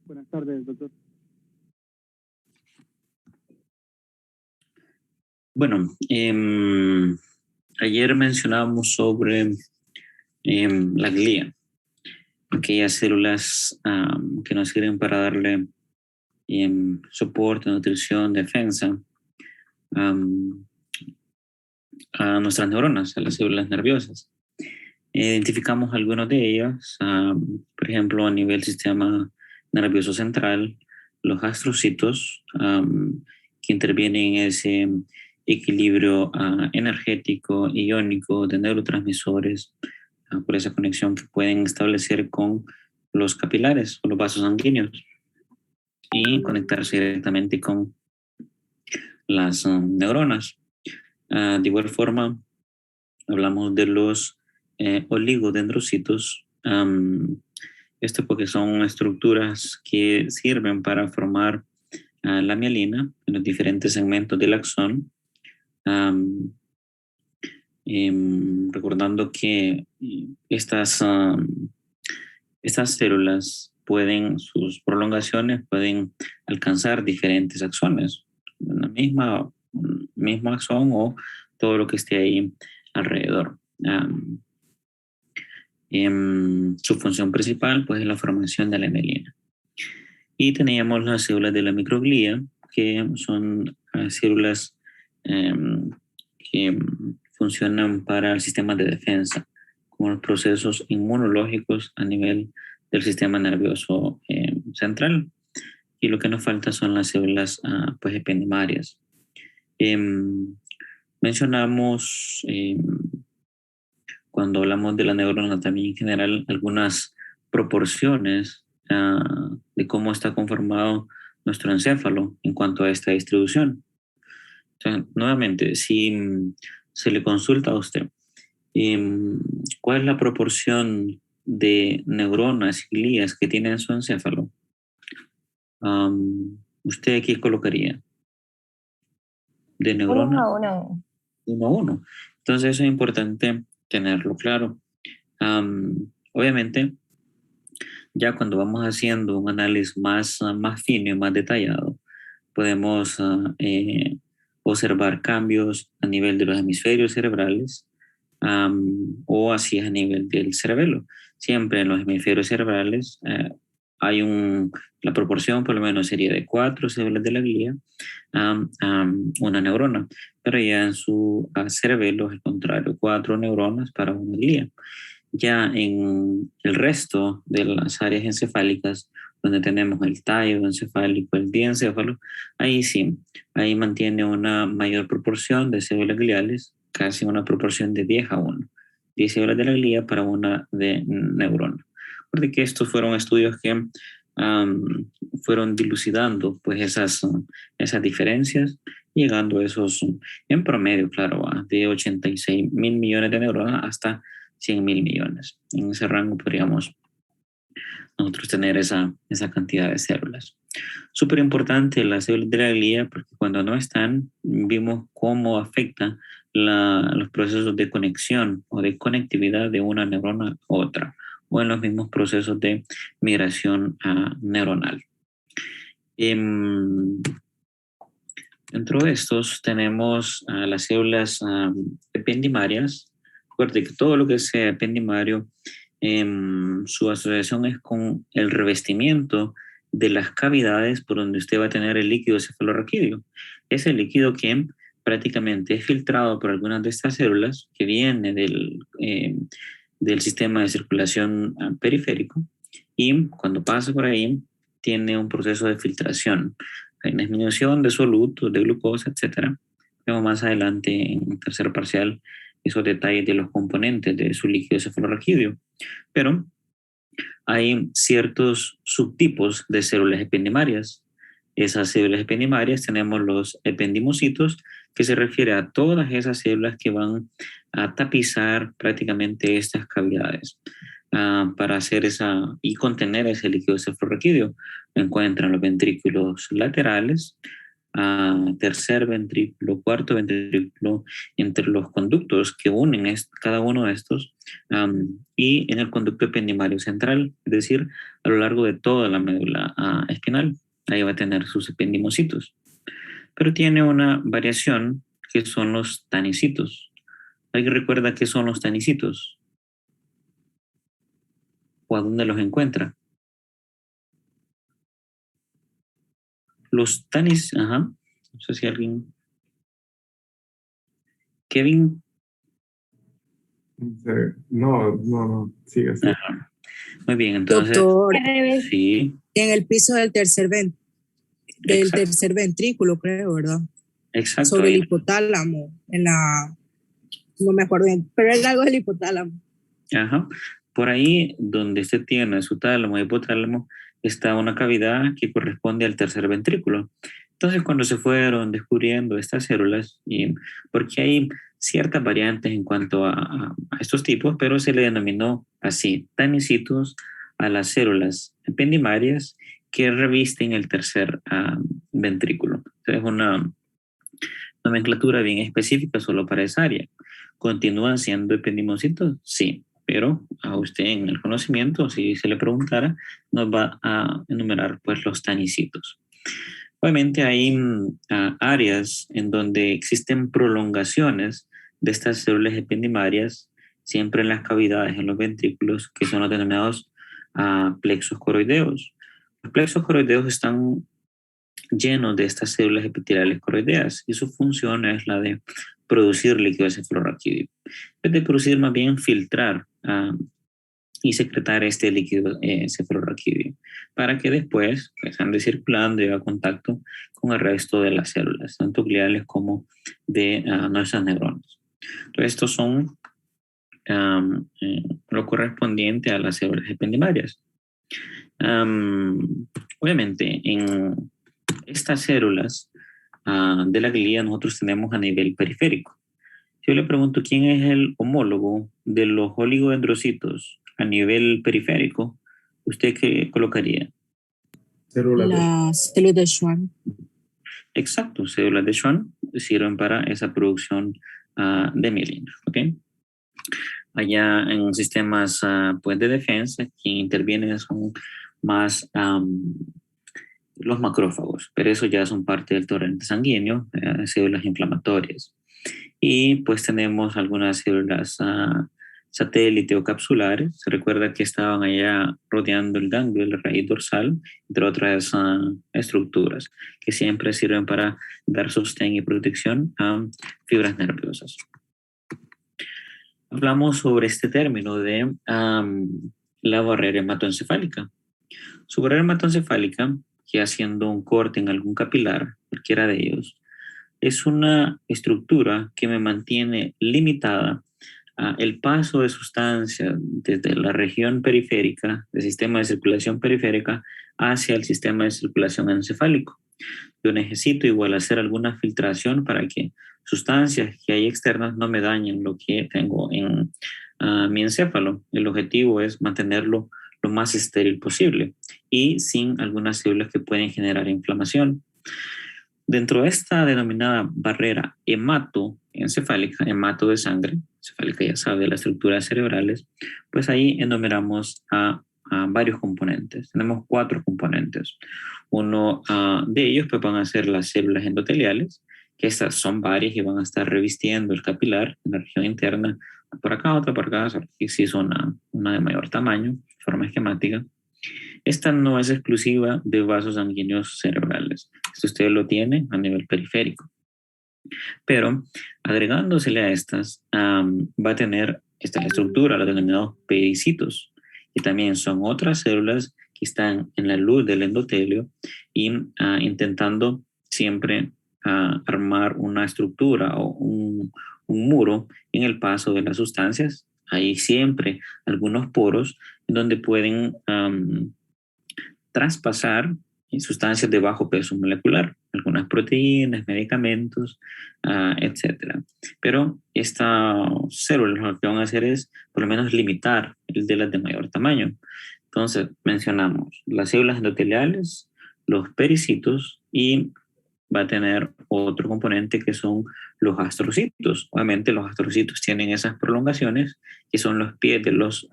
Buenas tardes, doctor. Bueno, ayer mencionábamos sobre la glía, aquellas células que nos sirven para darle soporte, nutrición, defensa a nuestras neuronas, a las células nerviosas. Identificamos algunas de ellas, por ejemplo, a nivel sistema nervioso central, los astrocitos, que intervienen en ese equilibrio energético, iónico de neurotransmisores, por esa conexión que pueden establecer con los capilares o los vasos sanguíneos y conectarse directamente con las neuronas. De igual forma, hablamos de los oligodendrocitos, esto porque son estructuras que sirven para formar la mielina en los diferentes segmentos del axón, recordando que estas células sus prolongaciones pueden alcanzar diferentes axones, mismo axón o todo lo que esté ahí alrededor. Su función principal pues es la formación de la mielina. Y teníamos las células de la microglía, que son células que funcionan para el sistema de defensa, como los procesos inmunológicos a nivel del sistema nervioso central. Y lo que nos falta son las células pues ependimarias. Mencionamos cuando hablamos de la neurona también en general algunas proporciones de cómo está conformado nuestro encéfalo en cuanto a esta distribución. Entonces, nuevamente, si se le consulta a usted cuál es la proporción de neuronas y glías que tiene en su encéfalo, ¿usted aquí colocaría? De neuronas. 1 a 1. 1 a 1. Entonces eso es importante tenerlo claro. Obviamente, ya cuando vamos haciendo un análisis más fino y más detallado, podemos observar cambios a nivel de los hemisferios cerebrales o así a nivel del cerebelo. Siempre en los hemisferios cerebrales hay la proporción por lo menos sería de 4 células de la glía una neurona, pero ya en su cerebelo es el contrario, 4 neuronas para una glía. Ya en el resto de las áreas encefálicas, donde tenemos el tallo encefálico, el diencéfalo, ahí sí, ahí mantiene una mayor proporción de células gliales, casi una proporción de 10 a 1. 10 células de la glía para una de neurona. Porque estos fueron estudios que fueron dilucidando pues esas diferencias, llegando a esos, en promedio, claro, de 86 mil millones de neuronas hasta 100 mil millones. En ese rango podríamos nosotros tener esa cantidad de células. Súper importante las células de la glía, porque cuando no están, vimos cómo afecta los procesos de conexión o de conectividad de una neurona a otra, o en los mismos procesos de migración neuronal. Dentro de estos tenemos las células ependimarias. Recuerde que todo lo que sea ependimario, su asociación es con el revestimiento de las cavidades por donde usted va a tener el líquido cefalorraquídeo. Es el líquido que prácticamente es filtrado por algunas de estas células que viene del sistema de circulación periférico, y cuando pasa por ahí tiene un proceso de filtración. Hay una disminución de solutos, de glucosa, etc. Vemos más adelante en el tercer parcial esos detalles de los componentes de su líquido cefalorraquídeo. Pero hay ciertos subtipos de células ependimarias. Esas células ependimarias tenemos los ependimocitos, que se refiere a todas esas células que van a tapizar prácticamente estas cavidades para hacer y contener ese líquido cefalorraquídeo. Encuentran los ventrículos laterales, tercer ventrículo, cuarto ventrículo, entre los conductos que unen cada uno de estos, y en el conducto ependimario central, es decir, a lo largo de toda la médula espinal. Ahí va a tener sus ependimocitos. Pero tiene una variación que son los tanicitos. ¿Alguien recuerda qué son los tanicitos? ¿O a dónde los encuentra? Los tanis, ajá. No sé si alguien. Kevin. No, no, sigue así. Ajá. Muy bien, entonces. Doctor, sí. En el piso del tercer ventrículo, creo, ¿verdad? Exacto. Sobre el hipotálamo, no me acuerdo bien, pero es algo del hipotálamo. Ajá. Por ahí, donde usted tiene su tálamo y hipotálamo, está una cavidad que corresponde al tercer ventrículo. Entonces, cuando se fueron descubriendo estas células, porque hay ciertas variantes en cuanto a estos tipos, pero se le denominó así, tanicitos, a las células ependimarias que revisten el tercer ventrículo. Es una nomenclatura bien específica solo para esa área. ¿Continúan siendo ependimocitos? Sí, pero a usted en el conocimiento, si se le preguntara, nos va a enumerar pues los tanicitos. Obviamente hay áreas en donde existen prolongaciones de estas células ependimarias, siempre en las cavidades, en los ventrículos, que son los denominados plexos coroideos. Los plexos coroideos están llenos de estas células epiteliales coroideas y su función es la de producir líquido cefalorraquídeo. En vez de producir, más bien filtrar y secretar este líquido cefalorraquídeo para que después pues, ande circulando y haga contacto con el resto de las células, tanto gliales como de nuestras neuronas. Entonces, estos son lo correspondiente a las células ependimarias. Obviamente, en estas células de la glía nosotros tenemos a nivel periférico. Si yo le pregunto quién es el homólogo de los oligodendrocitos a nivel periférico, ¿usted qué colocaría? Las células de Schwann. Exacto, células de Schwann sirven para esa producción de mielina. ¿Okay? Allá en sistemas pues de defensa, quien interviene son más los macrófagos, pero eso ya son parte del torrente sanguíneo, células inflamatorias. Y pues tenemos algunas células satélite o capsulares. Se recuerda que estaban allá rodeando el ganglio, la raíz dorsal, entre otras estructuras que siempre sirven para dar sostén y protección a fibras nerviosas. Hablamos sobre este término de la barrera hematoencefálica. Su barrera hematoencefálica, que haciendo un corte en algún capilar, cualquiera de ellos, es una estructura que me mantiene limitada el paso de sustancias desde la región periférica, del sistema de circulación periférica, hacia el sistema de circulación encefálico. Yo necesito igual hacer alguna filtración para que sustancias que hay externas no me dañen lo que tengo en mi encéfalo. El objetivo es mantenerlo lo más estéril posible y sin algunas células que pueden generar inflamación. Dentro de esta denominada barrera hematoencefálica, hemato de sangre, encefálica ya sabe, de las estructuras cerebrales, pues ahí enumeramos a varios componentes. Tenemos 4 componentes. Uno de ellos pues van a ser las células endoteliales, que estas son varias y van a estar revistiendo el capilar en la región interna, por acá, otra por acá, aquí sí es una de mayor tamaño, forma esquemática. Esta no es exclusiva de vasos sanguíneos cerebrales. Esto usted lo tiene a nivel periférico. Pero agregándosele a estas, va a tener esta estructura, los denominados pericitos, que también son otras células que están en la luz del endotelio y intentando siempre armar una estructura o un muro en el paso de las sustancias. Hay siempre algunos poros donde pueden traspasar sustancias de bajo peso molecular, algunas proteínas, medicamentos, etcétera. Pero estas células lo que van a hacer es por lo menos limitar el de las de mayor tamaño. Entonces mencionamos las células endoteliales, los pericitos y va a tener otro componente que son los astrocitos. Obviamente los astrocitos tienen esas prolongaciones que son los pies de los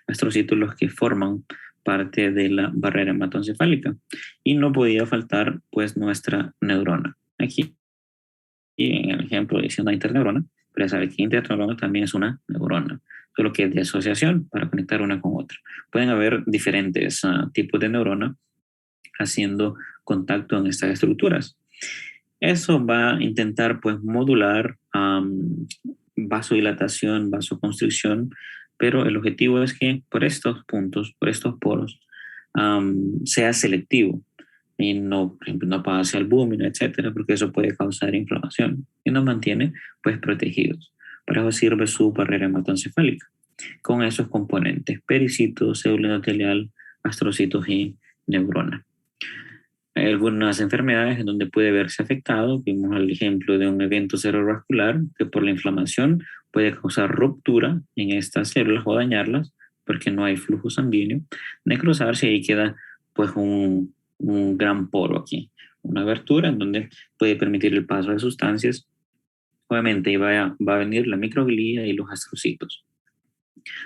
astrocitos los que forman parte de la barrera hematoencefálica. Y no podía faltar pues nuestra neurona. Aquí en el ejemplo dice una interneurona, pero ya sabe que interneurona también es una neurona, solo que es de asociación para conectar una con otra. Pueden haber diferentes tipos de neurona haciendo contacto en estas estructuras. Eso va a intentar pues modular vasodilatación, vasoconstricción, pero el objetivo es que por estos puntos, por estos poros, sea selectivo y no, por ejemplo, no pase albúmina, etcétera, porque eso puede causar inflamación y nos mantiene pues protegidos. Para eso sirve su barrera hematoencefálica con esos componentes: pericitos, célula endotelial, astrocitos y neurona. Hay algunas enfermedades en donde puede verse afectado. Vimos el ejemplo de un evento cerebrovascular que por la inflamación puede causar ruptura en estas células o dañarlas porque no hay flujo sanguíneo, necrosarse, y ahí queda pues un gran poro aquí, una abertura en donde puede permitir el paso de sustancias. Obviamente va a venir la microglía y los astrocitos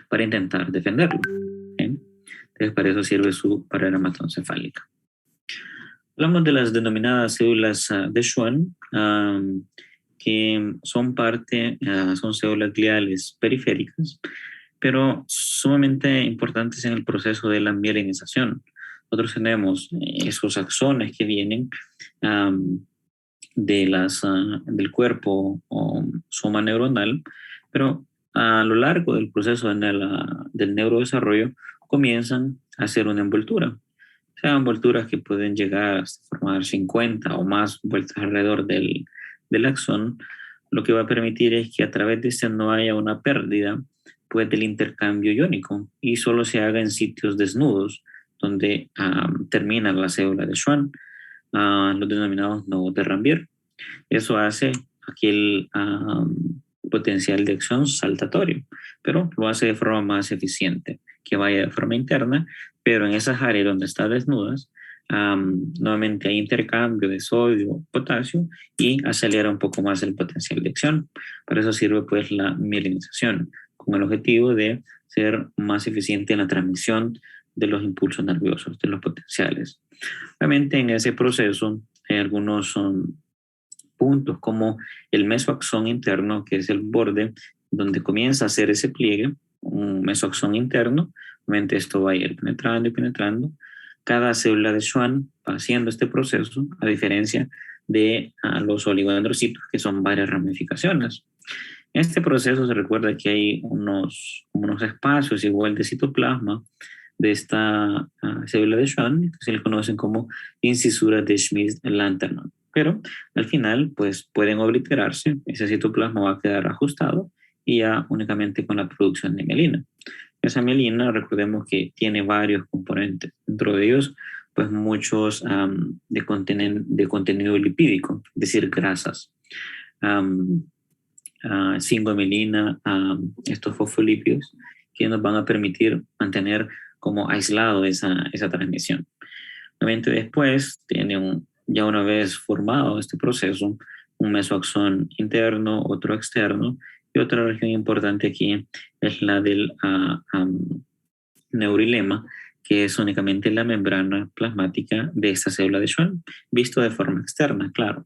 para intentar defenderlo. ¿Okay? Entonces para eso sirve su barrera hematoencefálica. Hablamos de las denominadas células de Schwann, que son son células gliales periféricas, pero sumamente importantes en el proceso de la mielinización. Nosotros tenemos esos axones que vienen del cuerpo o soma neuronal, pero a lo largo del proceso del neurodesarrollo comienzan a hacer una envoltura. O sea, envolturas que pueden llegar a formar 50 o más vueltas alrededor del axón, lo que va a permitir es que a través de este no haya una pérdida pues, del intercambio iónico y solo se haga en sitios desnudos, donde termina la célula de Schwann, los denominados nodos de Ranvier. Eso hace aquel potencial de acción saltatorio, pero lo hace de forma más eficiente, que vaya de forma interna, pero en esas áreas donde está desnudas, nuevamente hay intercambio de sodio, potasio y acelera un poco más el potencial de acción. Para eso sirve pues la mielinización, con el objetivo de ser más eficiente en la transmisión de los impulsos nerviosos, de los potenciales. Obviamente en ese proceso hay algunos puntos como el mesoaxón interno, que es el borde donde comienza a hacer ese pliegue, un mesoaxón interno. Obviamente esto va a ir penetrando y penetrando. Cada célula de Schwann va haciendo este proceso, a diferencia de los oligodendrocitos, que son varias ramificaciones. En este proceso se recuerda que hay unos espacios igual de citoplasma de esta célula de Schwann, que se le conocen como incisuras de Schmidt-Lantermann. Pero al final, pues pueden obliterarse, ese citoplasma va a quedar ajustado y ya únicamente con la producción de mielina. Esa mielina, recordemos que tiene varios componentes, dentro de ellos, pues muchos de contenido lipídico, es decir, grasas. 5-mielina, estos fosfolípidos que nos van a permitir mantener como aislado esa transmisión. Obviamente después tiene ya una vez formado este proceso, un mesoaxón interno, otro externo, y otra región importante aquí es la del neurilema, que es únicamente la membrana plasmática de esta célula de Schwann, visto de forma externa, claro.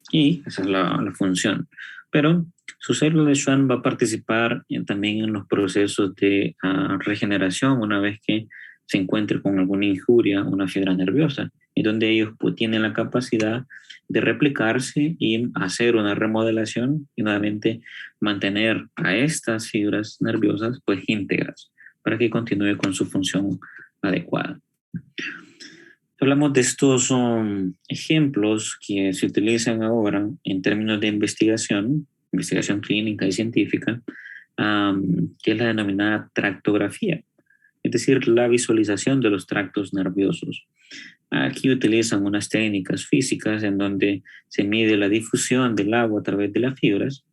Y esa es la función. Pero su célula de Schwann va a participar también en los procesos de regeneración una vez que se encuentre con alguna injuria, una fibra nerviosa, y donde ellos pues, tienen la capacidad de replicarse y hacer una remodelación y nuevamente mantener a estas fibras nerviosas pues íntegras para que continúe con su función adecuada. Hablamos de estos ejemplos que se utilizan ahora en términos de investigación clínica y científica, que es la denominada tractografía, es decir, la visualización de los tractos nerviosos. Aquí utilizan unas técnicas físicas en donde se mide la difusión del agua a través de las fibras.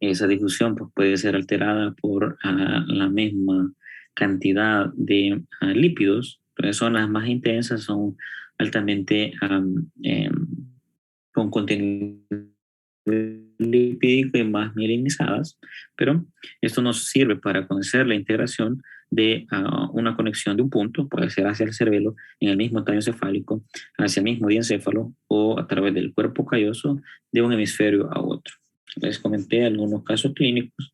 Esa difusión pues, puede ser alterada por la misma cantidad de lípidos. Zonas más intensas son altamente con contenido lipídico y más mielinizadas, pero esto nos sirve para conocer la integración de una conexión de un punto, puede ser hacia el cerebelo, en el mismo tallo encefálico, hacia el mismo diencéfalo o a través del cuerpo calloso de un hemisferio a otro. Les comenté algunos casos clínicos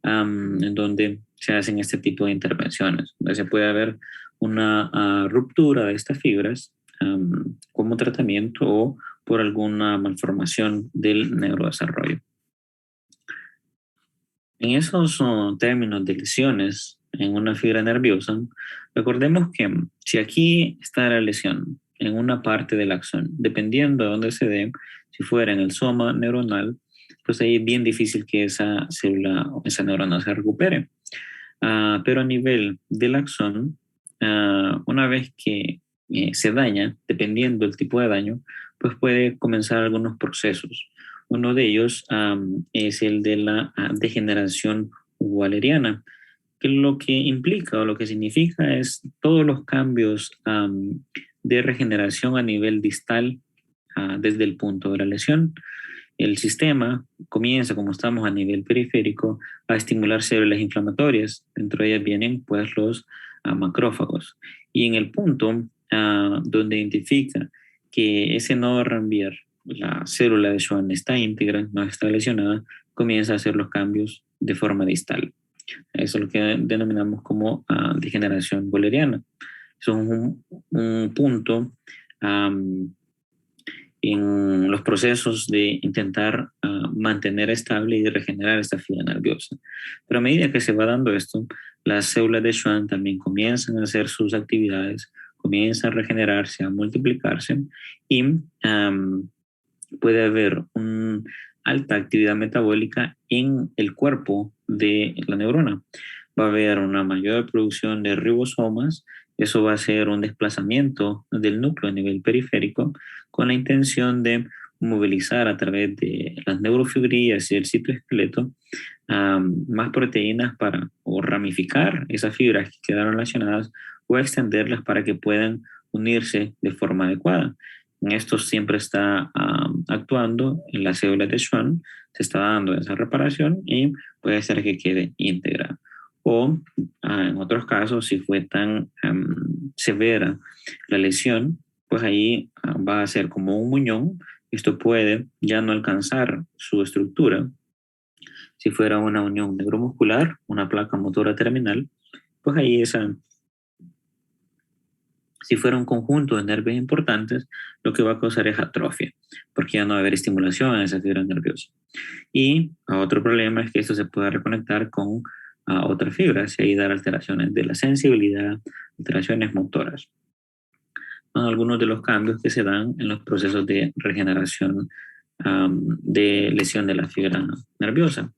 en donde se hacen este tipo de intervenciones, donde se puede haber una ruptura de estas fibras como tratamiento o por alguna malformación del neurodesarrollo. En esos términos de lesiones en una fibra nerviosa, recordemos que si aquí está la lesión en una parte del axón, dependiendo de dónde se dé, si fuera en el soma neuronal, pues ahí es bien difícil que esa célula o esa neurona se recupere. Pero a nivel del axón, una vez que se daña, dependiendo del tipo de daño, pues puede comenzar algunos procesos. Uno de ellos es el de la degeneración waleriana, que lo que implica o lo que significa es todos los cambios de regeneración a nivel distal desde el punto de la lesión. El sistema comienza, como estamos a nivel periférico, a estimular células inflamatorias. Dentro de ellas vienen pues los macrófagos. Y en el punto donde identifica que ese nodo Ranvier, la célula de Schwann, está íntegra, no está lesionada, comienza a hacer los cambios de forma distal. Eso es lo que denominamos como degeneración waleriana. Eso es un punto en los procesos de intentar mantener estable y regenerar esta fibra nerviosa. Pero a medida que se va dando esto, las células de Schwann también comienzan a hacer sus actividades, comienzan a regenerarse, a multiplicarse y puede haber una alta actividad metabólica en el cuerpo de la neurona. Va a haber una mayor producción de ribosomas, eso va a ser un desplazamiento del núcleo a nivel periférico con la intención de movilizar a través de las neurofibrillas y el citoesqueleto más proteínas para o ramificar esas fibras que quedaron lesionadas o extenderlas para que puedan unirse de forma adecuada. En esto siempre está actuando en las células de Schwann, se está dando esa reparación y puede ser que quede íntegra. O en otros casos, si fue tan severa la lesión, pues ahí va a ser como un muñón. Esto puede ya no alcanzar su estructura. Si fuera una unión neuromuscular, una placa motora terminal, pues ahí si fuera un conjunto de nervios importantes, lo que va a causar es atrofia, porque ya no va a haber estimulación en esa fibra nerviosa. Y otro problema es que esto se pueda reconectar con otras fibras y ahí dar alteraciones de la sensibilidad, alteraciones motoras. Algunos de los cambios que se dan en los procesos de regeneración de lesión de la fibra nerviosa.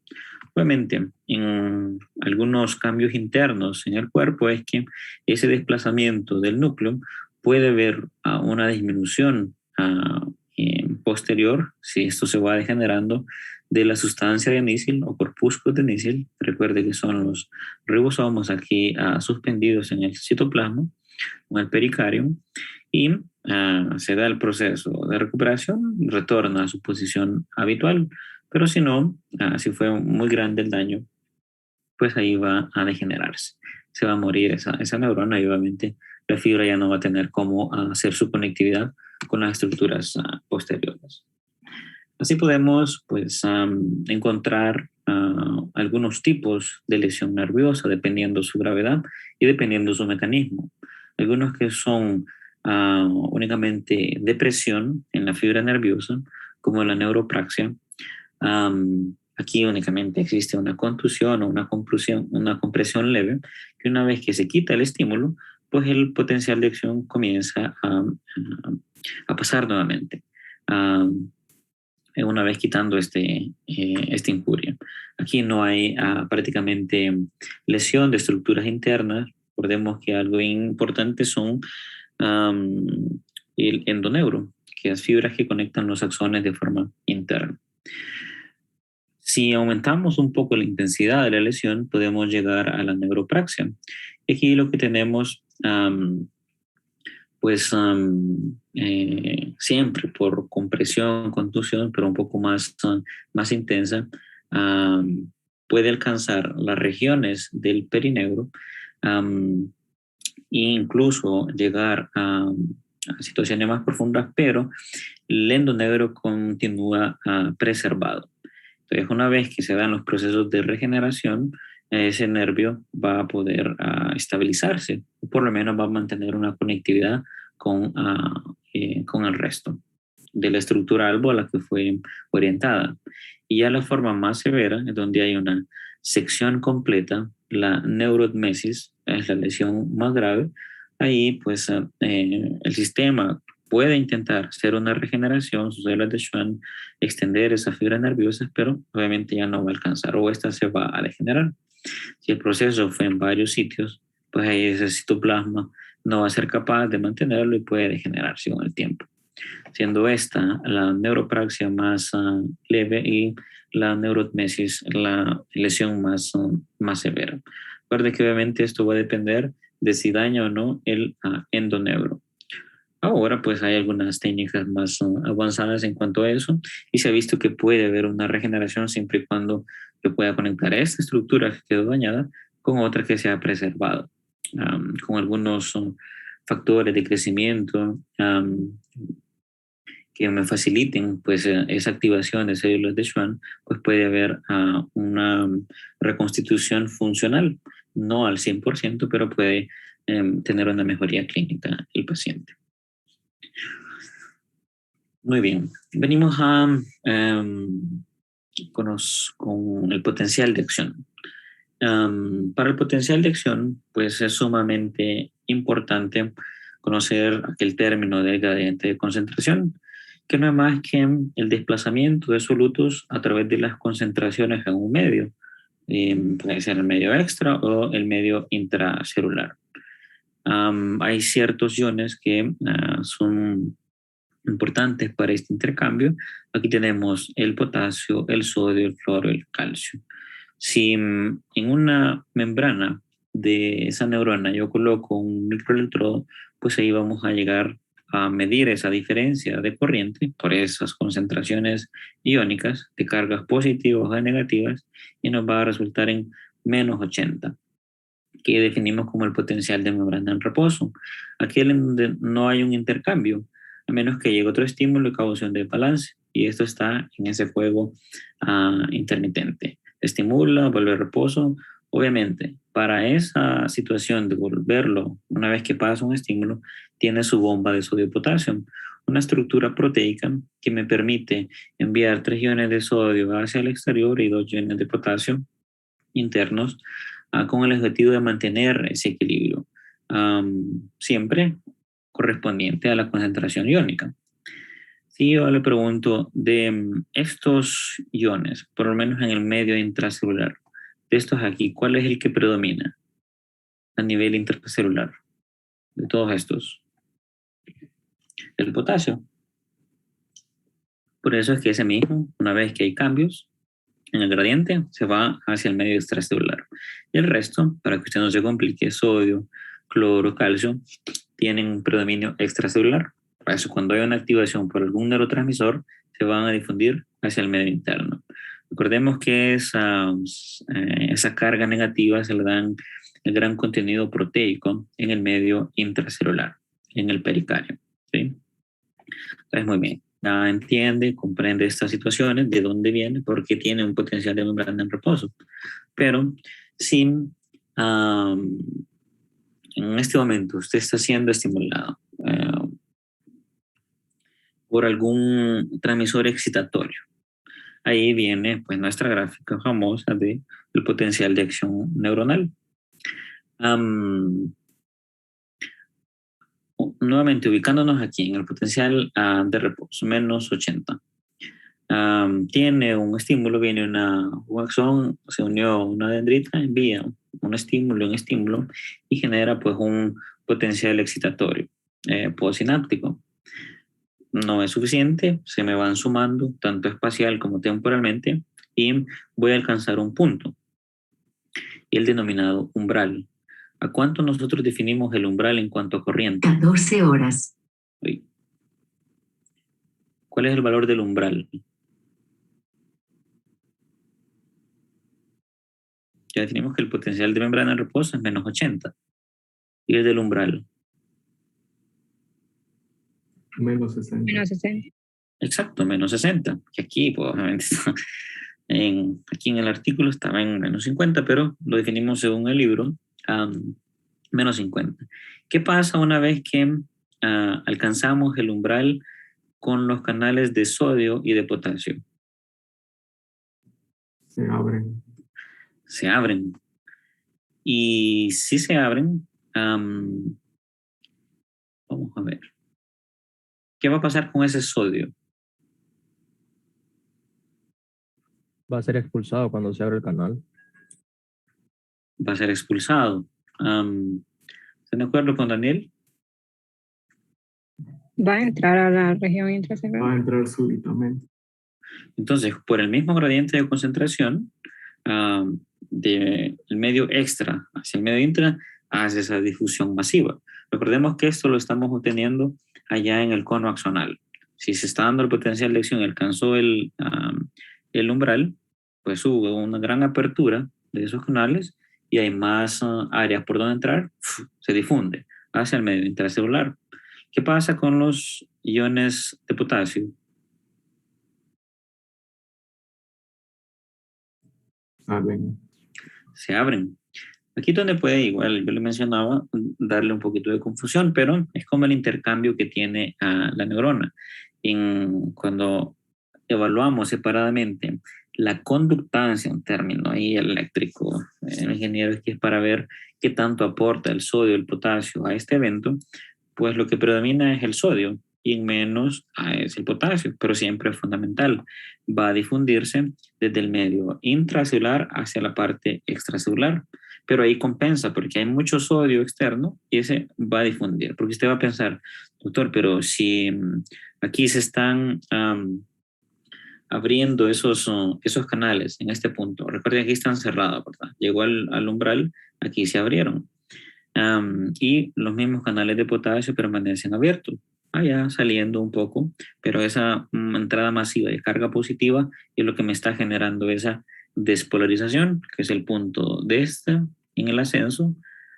Obviamente, en algunos cambios internos en el cuerpo es que ese desplazamiento del núcleo puede haber una disminución posterior, si esto se va degenerando, de la sustancia de Nissl o corpúsculos de Nissl. Recuerde que son los ribosomas aquí suspendidos en el citoplasma o el pericardio, y se da el proceso de recuperación, retorna a su posición habitual, pero si no, si fue muy grande el daño, pues ahí va a degenerarse, se va a morir esa neurona y obviamente la fibra ya no va a tener cómo hacer su conectividad con las estructuras posteriores. Así podemos pues encontrar algunos tipos de lesión nerviosa dependiendo su gravedad y dependiendo su mecanismo. Algunos que son únicamente depresión en la fibra nerviosa, como la neuropraxia. Aquí únicamente existe una contusión o una compresión leve, que una vez que se quita el estímulo, pues el potencial de acción comienza a pasar nuevamente. Una vez quitando esta injuria. Aquí no hay prácticamente lesión de estructuras internas. Recordemos que algo importante son el endoneuro, que es fibras que conectan los axones de forma interna. Si aumentamos un poco la intensidad de la lesión, podemos llegar a la neuropraxia. Aquí lo que tenemos pues siempre por compresión, contusión, pero un poco más intensa, puede alcanzar las regiones del perinegro e incluso llegar a situaciones más profundas, pero el endonegro continúa preservado. Entonces, una vez que se dan los procesos de regeneración, ese nervio va a poder estabilizarse, o por lo menos va a mantener una conectividad con el resto de la estructura albo a la que fue orientada. Y ya la forma más severa es donde hay una sección completa, la neuroedmesis, es la lesión más grave. Ahí, pues, el sistema puede intentar hacer una regeneración, sus células de Schwann, extender esas fibras nerviosas, pero obviamente ya no va a alcanzar o esta se va a degenerar. Si el proceso fue en varios sitios, pues ahí ese citoplasma no va a ser capaz de mantenerlo y puede degenerarse con el tiempo, siendo esta la neuropraxia más leve y la neuroedmesis la lesión más severa. Recuerde que obviamente esto va a depender de si daña o no el endonegro. Ahora pues hay algunas técnicas más avanzadas en cuanto a eso y se ha visto que puede haber una regeneración siempre y cuando se pueda conectar esta estructura que quedó dañada con otra que se ha preservado, con algunos factores de crecimiento que me faciliten pues esa activación de células de Schwann, pues puede haber una reconstitución funcional, no al 100%, pero puede tener una mejoría clínica el paciente. Muy bien, venimos con el potencial de acción. Para el potencial de acción, pues es sumamente importante conocer aquel término del gradiente de concentración, que no es más que el desplazamiento de solutos a través de las concentraciones en un medio. Puede ser el medio extra o el medio intracelular. Hay ciertos iones que son importantes para este intercambio. Aquí tenemos el potasio, el sodio, el cloro, el calcio. Si en una membrana de esa neurona yo coloco un microelectrodo, pues ahí vamos a llegar a medir esa diferencia de corriente por esas concentraciones iónicas de cargas positivas o negativas y nos va a resultar en menos 80, que definimos como el potencial de membrana en reposo, aquel en donde no hay un intercambio, a menos que llegue otro estímulo y cause un desbalance, y esto está en ese juego intermitente. Estimula, vuelve a reposo. Obviamente, para esa situación de volverlo, una vez que pasa un estímulo, tiene su bomba de sodio-potasio, una estructura proteica que me permite enviar 3 iones de sodio hacia el exterior y 2 iones de potasio internos, con el objetivo de mantener ese equilibrio, siempre correspondiente a la concentración iónica. Si yo le pregunto de estos iones, por lo menos en el medio intracelular, de estos aquí, ¿cuál es el que predomina a nivel intracelular? De todos estos, el potasio. Por eso es que ese mismo, una vez que hay cambios en el gradiente, se va hacia el medio extracelular. Y el resto, para que usted no se complique, sodio, cloro, calcio, tienen un predominio extracelular. Por eso, cuando hay una activación por algún neurotransmisor, se van a difundir hacia el medio interno. Recordemos que esa carga negativa se le dan el gran contenido proteico en el medio intracelular, en el pericardio. ¿Sí? Entonces, muy bien. Entiende, comprende estas situaciones, de dónde viene, por qué tiene un potencial de membrana en reposo. Pero si en este momento usted está siendo estimulado por algún transmisor excitatorio, ahí viene pues nuestra gráfica famosa del potencial de acción neuronal. Nuevamente, ubicándonos aquí en el potencial de reposo, menos 80. Tiene un estímulo, viene un axón, se unió una dendrita, envía un estímulo y genera pues un potencial excitatorio postsináptico. No es suficiente, se me van sumando tanto espacial como temporalmente y voy a alcanzar un punto, y el denominado umbral. ¿A cuánto nosotros definimos el umbral en cuanto a corriente? 14 horas. Uy. ¿Cuál es el valor del umbral? Ya definimos que el potencial de membrana en reposo es menos 80. ¿Y el del umbral? Menos 60. Menos 60. Exacto, menos 60. Que aquí, pues, obviamente, aquí en el artículo estaba en menos 50, pero lo definimos según el libro, menos 50. ¿Qué pasa una vez que alcanzamos el umbral con los canales de sodio y de potasio? Se abren. Se abren. Y si se abren, vamos a ver. ¿Qué va a pasar con ese sodio? Va a ser expulsado cuando se abre el canal. Va a ser expulsado. ¿Están de acuerdo con Daniel? Va a entrar a la región Va intracelular. a entrar súbitamente. Entonces, por el mismo gradiente de concentración del medio extra hacia el medio intra, hace esa difusión masiva. Recordemos que esto lo estamos obteniendo allá en el cono axonal. Si se está dando el potencial de acción y alcanzó el umbral, pues hubo una gran apertura de esos canales y hay más áreas por donde entrar, se difunde hacia el medio intracelular. ¿Qué pasa con los iones de potasio? Salen. Se abren. Aquí donde puede, igual yo le mencionaba, darle un poquito de confusión, pero es como el intercambio que tiene la neurona. Cuando evaluamos separadamente la conductancia, un término ahí eléctrico, ingeniero, que es para ver qué tanto aporta el sodio, el potasio a este evento, pues lo que predomina es el sodio y menos es el potasio, pero siempre es fundamental. Va a difundirse desde el medio intracelular hacia la parte extracelular, pero ahí compensa porque hay mucho sodio externo y ese va a difundir, porque usted va a pensar, doctor, pero si aquí se están abriendo esos canales en este punto, recuerden que aquí están cerrados, ¿verdad? Llegó al umbral, aquí se abrieron. Y los mismos canales de potasio permanecen abiertos, allá saliendo un poco, pero esa entrada masiva de carga positiva es lo que me está generando esa despolarización, que es el punto de en el ascenso,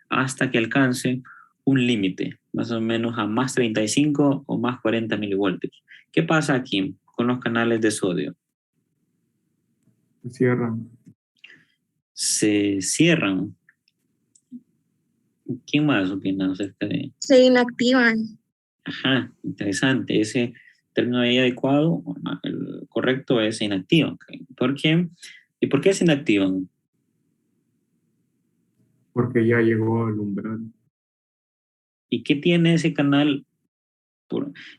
hasta que alcance un límite, más o menos a más 35 o más 40 milivoltios. ¿Qué pasa aquí con los canales de sodio? Se cierran. Se cierran. ¿Quién más opina acerca de...? Se inactivan. Ajá, interesante. Ese término ahí adecuado, el correcto es inactivan. ¿Okay? ¿Por qué? ¿Y por qué se inactivan? Porque ya llegó al umbral. ¿Y qué tiene ese canal?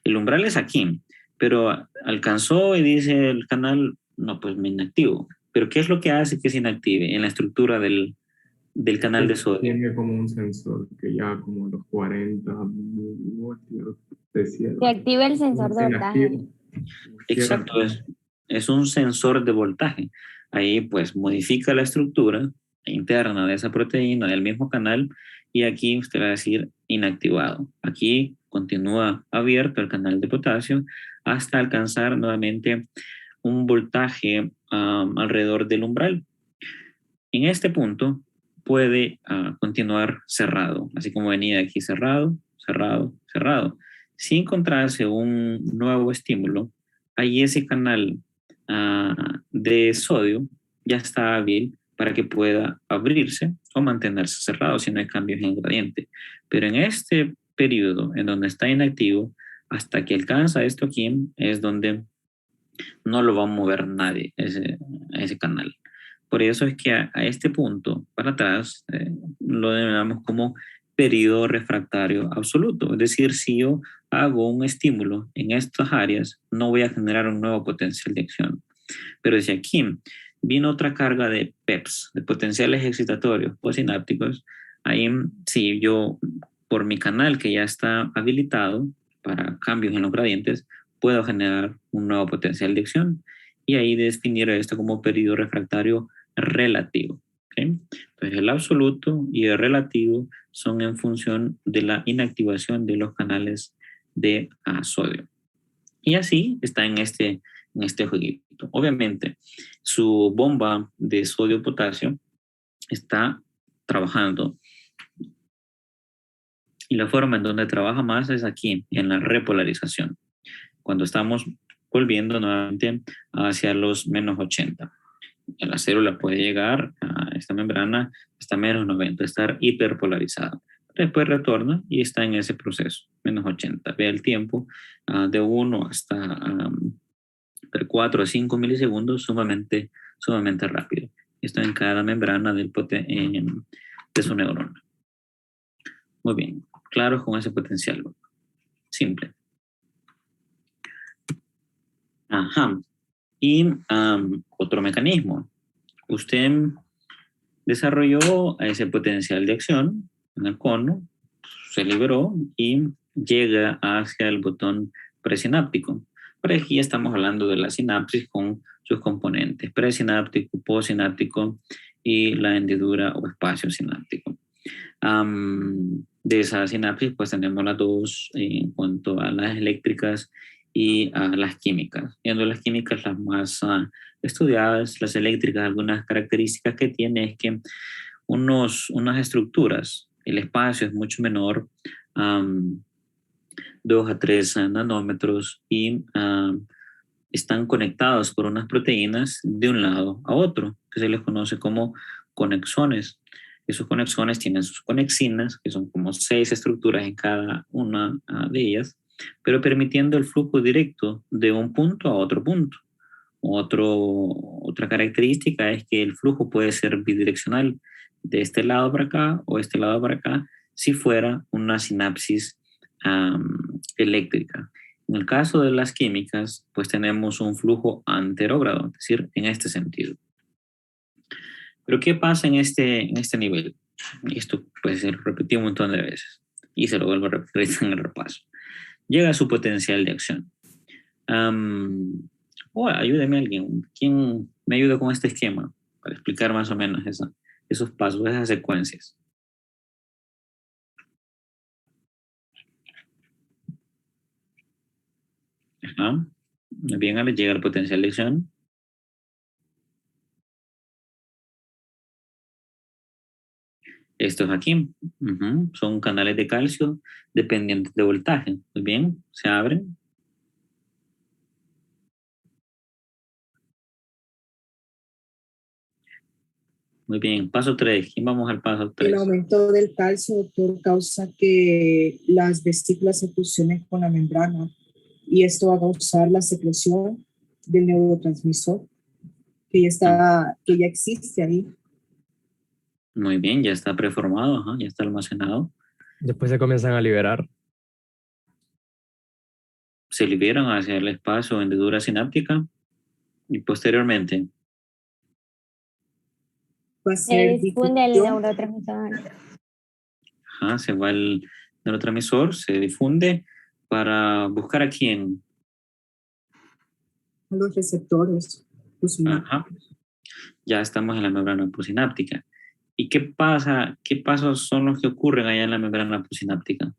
El umbral es aquí, pero alcanzó y dice el canal, no, pues me inactivo. ¿Pero qué es lo que hace que se inactive en la estructura del canal de sodio? Tiene como un sensor que ya como los 40 milivoltios se cierra. Se activa el sensor de Se voltaje. inactiva. Exacto, Cierra. es un sensor de voltaje. Ahí pues modifica la estructura interna de esa proteína del mismo canal y aquí usted va a decir inactivado. Aquí continúa abierto el canal de potasio hasta alcanzar nuevamente un voltaje alrededor del umbral. En este punto puede continuar cerrado, así como venía aquí cerrado, cerrado, cerrado. Si encontrase un nuevo estímulo, ahí ese canal de sodio ya está hábil para que pueda abrirse o mantenerse cerrado si no hay cambios en el gradiente. Pero en este periodo en donde está inactivo, hasta que alcanza esto aquí, es donde no lo va a mover nadie ese canal. Por eso es que a este punto, para atrás, lo denominamos como periodo refractario absoluto. Es decir, si yo hago un estímulo en estas áreas, no voy a generar un nuevo potencial de acción. Pero si aquí vino otra carga de PEPs, de potenciales excitatorios postsinápticos, ahí sí yo, por mi canal que ya está habilitado para cambios en los gradientes, puedo generar un nuevo potencial de acción y ahí definir esto como periodo refractario relativo. Entonces el absoluto y el relativo son en función de la inactivación de los canales de sodio. Y así está en este jueguito. Obviamente, su bomba de sodio-potasio está trabajando. Y la forma en donde trabaja más es aquí, en la repolarización, cuando estamos volviendo nuevamente hacia los menos 80. La célula puede llegar a esta membrana hasta menos 90, estar hiperpolarizada. Después retorna y está en ese proceso, menos 80. Ve el tiempo de 1 hasta 4 a 5 milisegundos, sumamente rápido. Está en cada membrana de su neurona. Muy bien, claros con ese potencial. Simple. Ajá. Y otro mecanismo. Usted desarrolló ese potencial de acción en el cono, se liberó y llega hacia el botón presináptico. Por aquí estamos hablando de la sinapsis con sus componentes, presináptico, postsináptico y la hendidura o espacio sináptico. De esa sinapsis pues tenemos las dos en cuanto a las eléctricas y a las químicas. Viendo las químicas las más estudiadas, las eléctricas, algunas características que tiene es que unas estructuras, el espacio es mucho menor, 2 a 3 nanómetros y están conectados por unas proteínas de un lado a otro, que se les conoce como conexones. Esos conexones tienen sus conexinas, que son como 6 estructuras en cada una de ellas, pero permitiendo el flujo directo de un punto a otro punto. Otra característica es que el flujo puede ser bidireccional, de este lado para acá o este lado para acá, si fuera una sinapsis eléctrica. En el caso de las químicas, pues tenemos un flujo anterógrado, es decir, en este sentido. Pero ¿qué pasa en este nivel? Esto pues se lo repetí un montón de veces y se lo vuelvo a repetir en el repaso. Llega a su potencial de acción. Ayúdeme alguien. ¿Quién me ayuda con este esquema? Para explicar más o menos esos pasos, esas secuencias. Ajá. Bien, Ale, llega el potencial de acción. Estos aquí son canales de calcio dependientes de voltaje. Muy bien, se abren. Muy bien, paso 3. ¿Quién vamos al paso 3? El aumento del calcio, doctor, causa que las vesículas se fusionen con la membrana y esto va a causar la secreción del neurotransmisor que ya existe ahí. Muy bien, ya está preformado, ya está almacenado. Después se comienzan a liberar. Se liberan hacia el espacio en hendidura sináptica y posteriormente Se difunde el neurotransmisor. Se va el neurotransmisor, se difunde para buscar a quién. Los receptores. Ya estamos en la membrana postsináptica. ¿Y qué pasa? ¿Qué pasos son los que ocurren allá en la membrana postsináptica?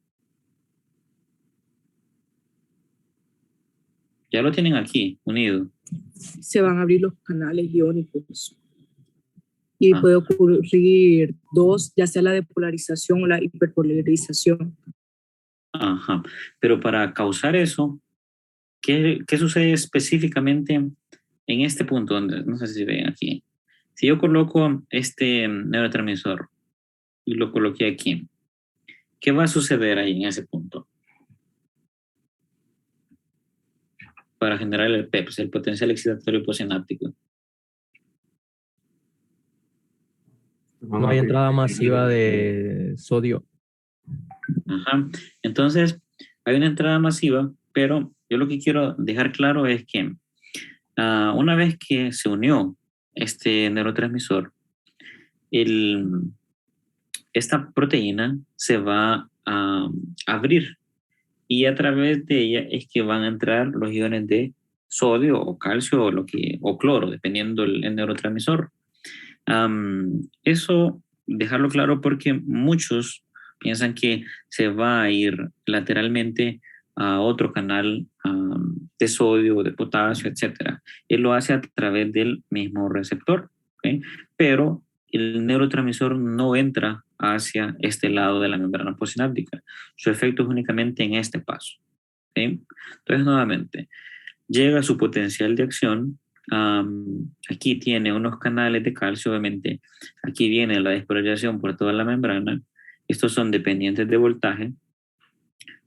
Ya lo tienen aquí, unido. Se van a abrir los canales iónicos. Y puede ocurrir dos, ya sea la depolarización o la hiperpolarización. Ajá. Pero para causar eso, ¿qué sucede específicamente en este punto? Donde, no sé si ven aquí. Si yo coloco este neurotransmisor y lo coloqué aquí, ¿qué va a suceder ahí en ese punto? Para generar el PEPS, el potencial excitatorio postsináptico. No hay entrada masiva de sodio. Ajá. Entonces, hay una entrada masiva, pero yo lo que quiero dejar claro es que una vez que se unió este neurotransmisor, esta proteína se va a abrir y a través de ella es que van a entrar los iones de sodio o calcio o cloro, dependiendo el neurotransmisor. Eso, dejarlo claro porque muchos piensan que se va a ir lateralmente a otro canal de sodio, de potasio, etc. Él lo hace a través del mismo receptor, ¿ok? Pero el neurotransmisor no entra hacia este lado de la membrana postsináptica. Su efecto es únicamente en este paso, ¿ok? Entonces, nuevamente, llega a su potencial de acción. Aquí tiene unos canales de calcio, obviamente. Aquí viene la despolarización por toda la membrana. Estos son dependientes de voltaje.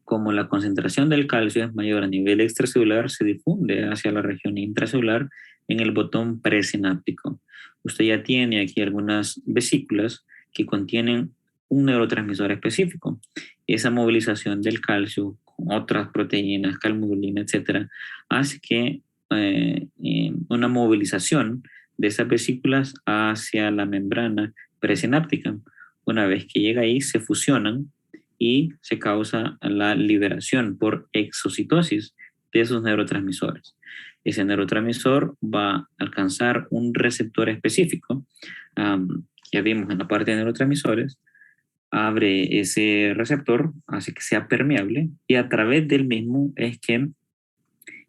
Como la concentración del calcio es mayor a nivel extracelular, se difunde hacia la región intracelular en el botón presináptico. Usted ya tiene aquí algunas vesículas que contienen un neurotransmisor específico. Esa movilización del calcio con otras proteínas, calmodulina, etcétera, hace que una movilización de esas vesículas hacia la membrana presináptica. Una vez que llega ahí, se fusionan y se causa la liberación por exocitosis de esos neurotransmisores. Ese neurotransmisor va a alcanzar un receptor específico. Ya vimos en la parte de neurotransmisores, abre ese receptor, hace que sea permeable y a través del mismo es que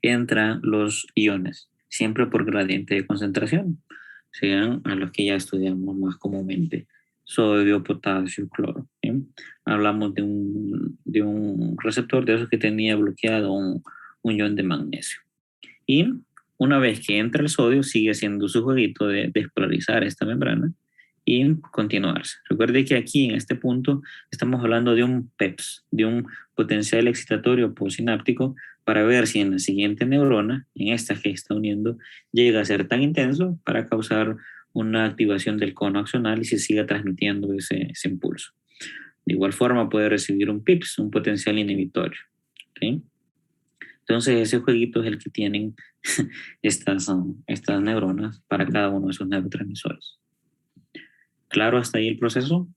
entran los iones, siempre por gradiente de concentración, sean a los que ya estudiamos más comúnmente: sodio, potasio, cloro. ¿Sí? Hablamos de un receptor de esos que tenía bloqueado un ion de magnesio. Y una vez que entra el sodio, sigue haciendo su jueguito de despolarizar esta membrana y continuarse. Recuerde que aquí en este punto estamos hablando de un PEPS, de un potencial excitatorio postsináptico, para ver si en la siguiente neurona, en esta que está uniendo, llega a ser tan intenso para causar una activación del cono axonal y se siga transmitiendo ese impulso. De igual forma puede recibir un PIPS, un potencial inhibitorio. ¿Okay? Entonces ese jueguito es el que tienen estas neuronas para cada uno de esos neurotransmisores. ¿Claro hasta ahí el proceso?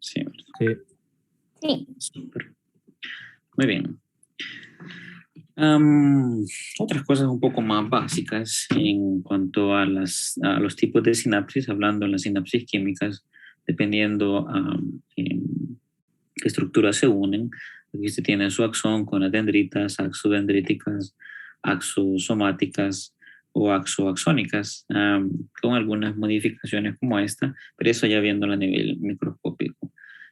Sí. Sí. Sí. Súper. Muy bien. Otras cosas un poco más básicas en cuanto a los tipos de sinapsis, hablando en las sinapsis químicas, dependiendo en qué estructuras se unen. Aquí se tiene su axón con las dendritas, axodendríticas, axosomáticas o axoaxónicas, con algunas modificaciones como esta, pero eso ya viéndolo a nivel microscópico.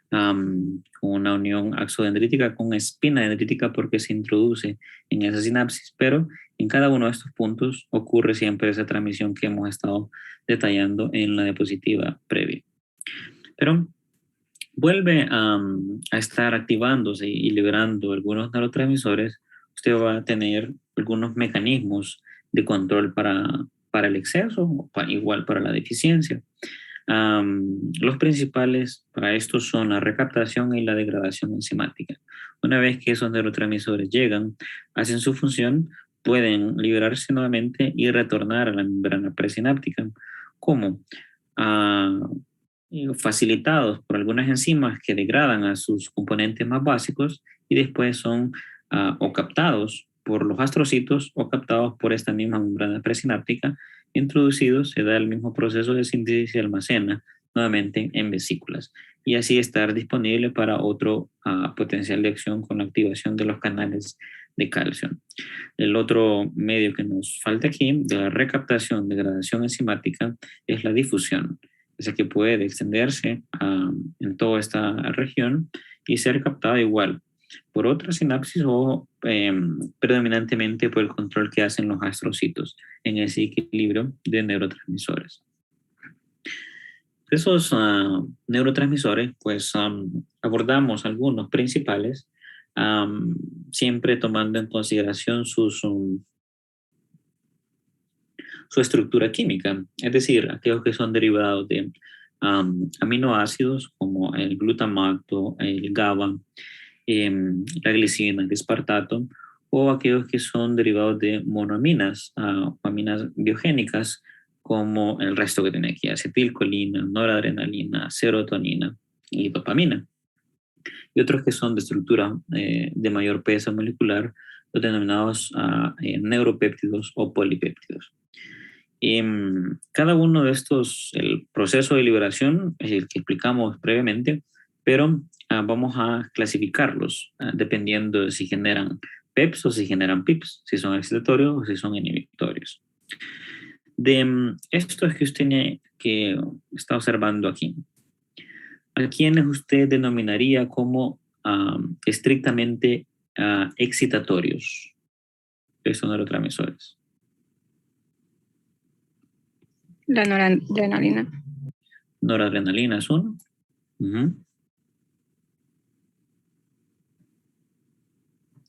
Con una unión axodendrítica con espina dendrítica porque se introduce en esa sinapsis, pero en cada uno de estos puntos ocurre siempre esa transmisión que hemos estado detallando en la diapositiva previa. Pero vuelve a estar activándose y liberando algunos neurotransmisores, usted va a tener algunos mecanismos de control para el exceso, igual para la deficiencia. Los principales para esto son la recaptación y la degradación enzimática. Una vez que esos neurotransmisores llegan, hacen su función, pueden liberarse nuevamente y retornar a la membrana presináptica. ¿Cómo? Facilitados por algunas enzimas que degradan a sus componentes más básicos y después son o captados por los astrocitos o captados por esta misma membrana presináptica. Introducidos, se da el mismo proceso de síntesis y almacena nuevamente en vesículas y así estar disponible para otro potencial de acción con la activación de los canales de calcio. El otro medio que nos falta aquí de la recaptación, degradación enzimática, es la difusión, esa que puede extenderse en toda esta región y ser captada igual por otras sinapsis o predominantemente por el control que hacen los astrocitos en ese equilibrio de neurotransmisores. Esos neurotransmisores, pues abordamos algunos principales, siempre tomando en consideración su estructura química, es decir, aquellos que son derivados de aminoácidos como el glutamato, el GABA, la glicina, el aspartato, o aquellos que son derivados de monoaminas, aminas biogénicas, como el resto que tiene aquí: acetilcolina, noradrenalina, serotonina y dopamina. Y otros que son de estructura de mayor peso molecular, los denominados neuropéptidos o polipéptidos. Cada uno de estos, el proceso de liberación es el que explicamos previamente, pero vamos a clasificarlos dependiendo de si generan PEPs o si generan PIPs, si son excitatorios o si son inhibitorios. De esto es que usted que está observando aquí, ¿a quiénes usted denominaría como estrictamente excitatorios? Estos neurotransmisores. La noradrenalina. Noradrenalina es uno.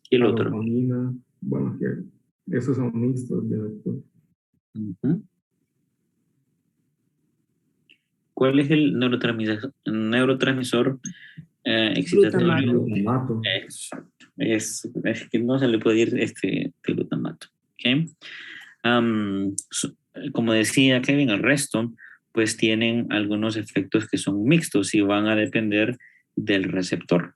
¿Y el otro? Dopamina, bueno, que esos son mixtos ya después. ¿Cuál es el neurotransmisor excitatorio? Glutamato. Exacto. Es que no se le puede ir glutamato. ¿Okay? Como decía Kevin, el resto pues tienen algunos efectos que son mixtos y van a depender del receptor.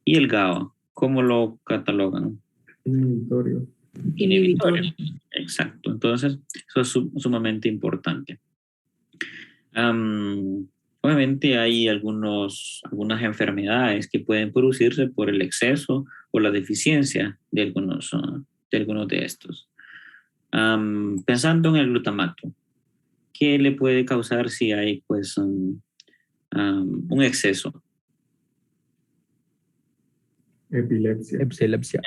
¿Y el GABA? ¿Cómo lo catalogan? Inhibitorio. Inhibitorio. Exacto. Entonces, eso es sumamente importante. Obviamente hay algunas enfermedades que pueden producirse por el exceso o la deficiencia de algunos de estos. Pensando en el glutamato, ¿qué le puede causar si hay pues un exceso? Epilepsia.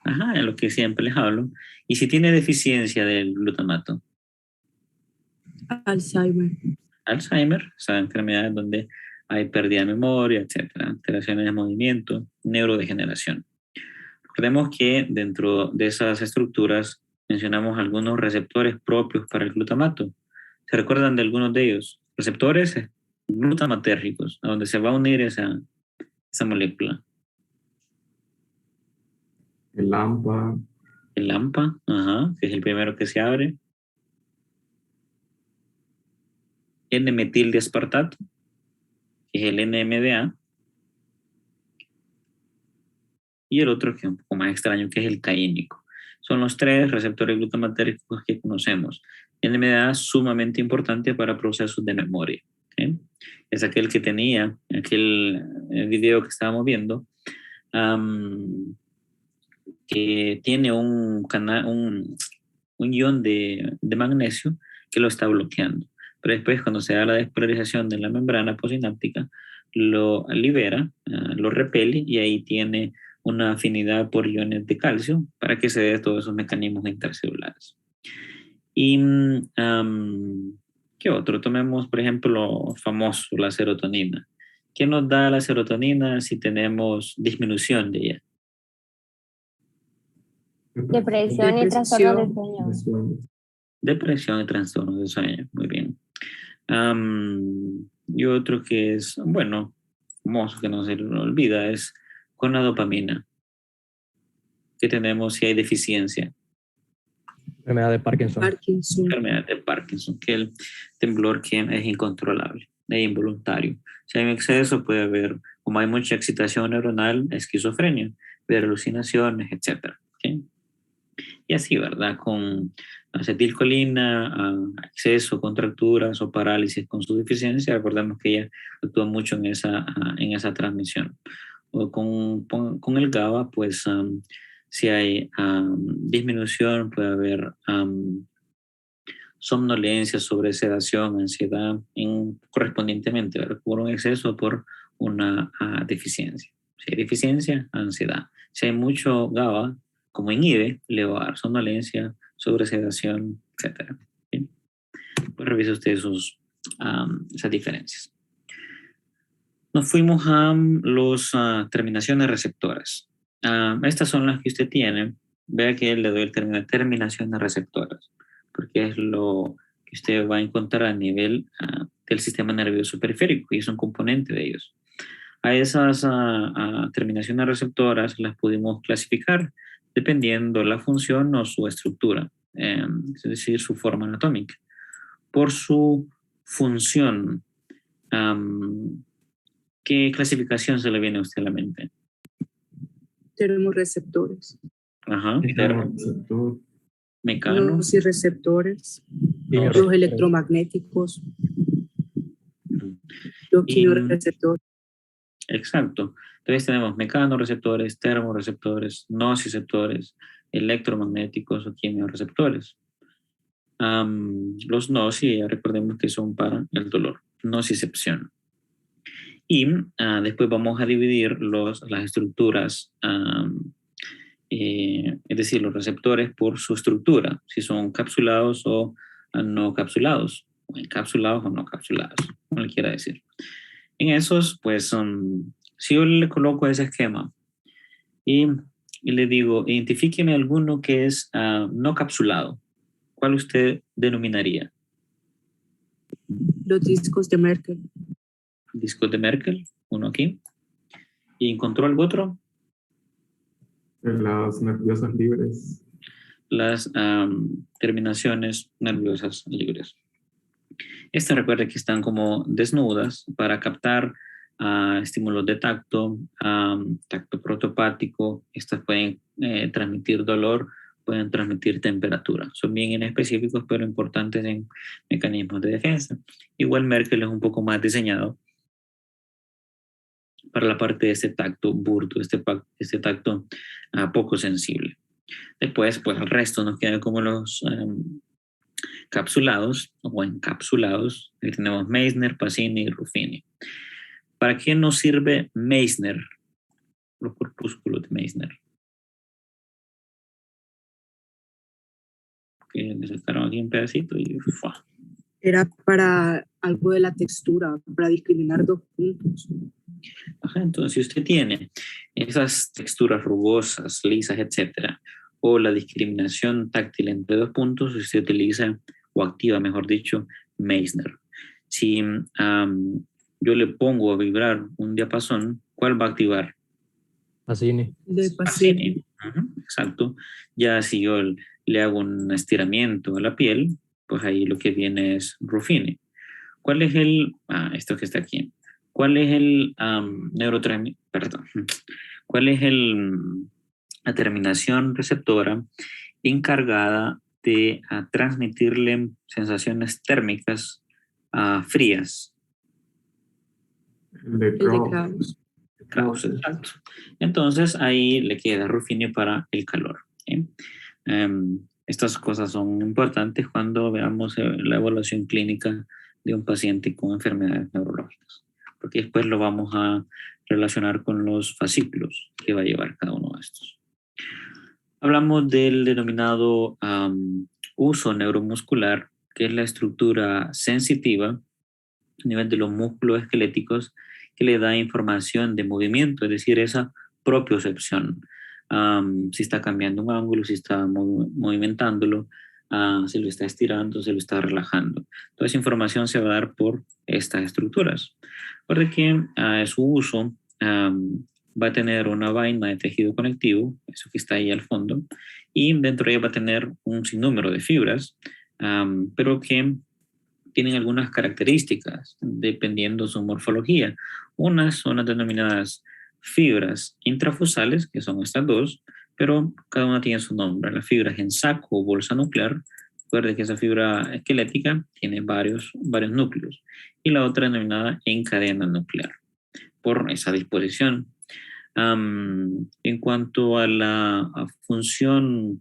Ajá, es lo que siempre les hablo. ¿Y si tiene deficiencia del glutamato? Alzheimer, o sea, enfermedades donde hay pérdida de memoria, etcétera, alteraciones de movimiento, neurodegeneración. Recordemos que dentro de esas estructuras mencionamos algunos receptores propios para el glutamato. ¿Se recuerdan de algunos de ellos? Receptores glutamatérgicos, a donde se va a unir esa molécula. El AMPA. El AMPA, que es el primero que se abre. N-metildiaspartato, que es el NMDA. Y el otro, que es un poco más extraño, que es el caínico. Son los tres receptores glutamatérgicos que conocemos. El NMDA es sumamente importante para procesos de memoria. ¿Okay? Es aquel que tenía, aquel video que estábamos viendo, que tiene un ion de magnesio que lo está bloqueando. Pero después, cuando se da la despolarización de la membrana posináptica, lo libera, lo repele y ahí tiene una afinidad por iones de calcio para que se dé todos esos mecanismos intercelulares. Y ¿qué otro? Tomemos, por ejemplo, lo famoso, la serotonina. ¿Qué nos da la serotonina si tenemos disminución de ella? Depresión y trastorno de sueño. Depresión y trastorno de sueño, muy bien. Y otro que es, bueno, famoso, que no se le olvida, es con la dopamina. ¿Qué tenemos si hay deficiencia? Enfermedad de Parkinson. Enfermedad de Parkinson, que el temblor que es incontrolable, es involuntario. Si hay un exceso, puede haber, como hay mucha excitación neuronal, esquizofrenia, ver alucinaciones, etc. ¿Okay? Y así, ¿verdad? Con acetilcolina, exceso, contracturas o parálisis con su deficiencia, recordemos que ella actúa mucho en esa transmisión. O con el GABA, pues si hay disminución, puede haber somnolencia, sobresedación, ansiedad, correspondientemente, ¿verdad? Por un exceso o por una deficiencia. Si hay deficiencia, ansiedad. Si hay mucho GABA, como inhibe, le va a dar somnolencia, sobresedación, etc. ¿Sí? Pues revise usted esas diferencias. Nos fuimos a las terminaciones receptoras. Estas son las que usted tiene. Vea que le doy el término de terminaciones receptoras, porque es lo que usted va a encontrar a nivel del sistema nervioso periférico y es un componente de ellos. A esas terminaciones receptoras las pudimos clasificar dependiendo la función o su estructura, es decir, su forma anatómica. Por su función, ¿qué clasificación se le viene a usted a la mente? Termorreceptores. Ajá. Mecanocirreceptores. Nociceptores. los electromagnéticos, los quimioreceptores. Exacto. Entonces tenemos mecanorreceptores, termorreceptores, nociceptores, electromagnéticos o quimioreceptores. Los noci, recordemos que son para el dolor, nocicepción. Y después vamos a dividir las estructuras, es decir, los receptores por su estructura, si son capsulados o no capsulados, o encapsulados o no capsulados, como le quiera decir. En esos, pues, si yo le coloco ese esquema y le digo, identifíqueme alguno que es no capsulado, ¿cuál usted denominaría? Los discos de Merkel. Discos de Merkel, uno aquí. ¿Y encontró algo otro? Las nerviosas libres. Las terminaciones nerviosas libres. Estas, recuerda que están como desnudas para captar estímulos de tacto, tacto protopático. Estas pueden transmitir dolor, pueden transmitir temperatura. Son bien inespecíficos, pero importantes en mecanismos de defensa. Igual Merkel es un poco más diseñado para la parte de este tacto burdo, este tacto poco sensible. Después, pues el resto nos queda como los capsulados o encapsulados. Ahí tenemos Meissner, Pacini y Ruffini. ¿Para qué nos sirve Meissner? Los corpúsculos de Meissner. Que le sacaron aquí un pedacito y ¡fua! Era para algo de la textura, para discriminar dos puntos. Ajá, entonces, si usted tiene esas texturas rugosas, lisas, etcétera, o la discriminación táctil entre dos puntos, usted utiliza o activa, mejor dicho, Meissner. Si yo le pongo a vibrar un diapasón, ¿cuál va a activar? Pacini. De Pacini. Exacto. Ya si yo le hago un estiramiento a la piel, pues ahí lo que viene es Ruffini. ¿Cuál es esto que está aquí? ¿Cuál es el ¿Cuál es la terminación receptora encargada de transmitirle sensaciones térmicas frías? De Krauss. Krauss, exacto. Entonces ahí le queda Ruffini para el calor. Estas cosas son importantes cuando veamos la evaluación clínica de un paciente con enfermedades neurológicas, porque después lo vamos a relacionar con los fascículos que va a llevar cada uno de estos. Hablamos del denominado uso neuromuscular, que es la estructura sensitiva a nivel de los músculos esqueléticos que le da información de movimiento, es decir, esa propiocepción. Si está cambiando un ángulo, si está movimentándolo, se lo está estirando, se lo está relajando. Toda esa información se va a dar por estas estructuras. Recuerde que su uso va a tener una vaina de tejido conectivo, eso que está ahí al fondo, y dentro de ella va a tener un sinnúmero de fibras, pero que tienen algunas características dependiendo su morfología. Unas son las denominadas fibras intrafusales, que son estas dos, pero cada una tiene su nombre. Las fibras en saco o bolsa nuclear, recuerde que esa fibra esquelética tiene varios núcleos, y la otra denominada en cadena nuclear, por esa disposición. En cuanto a la función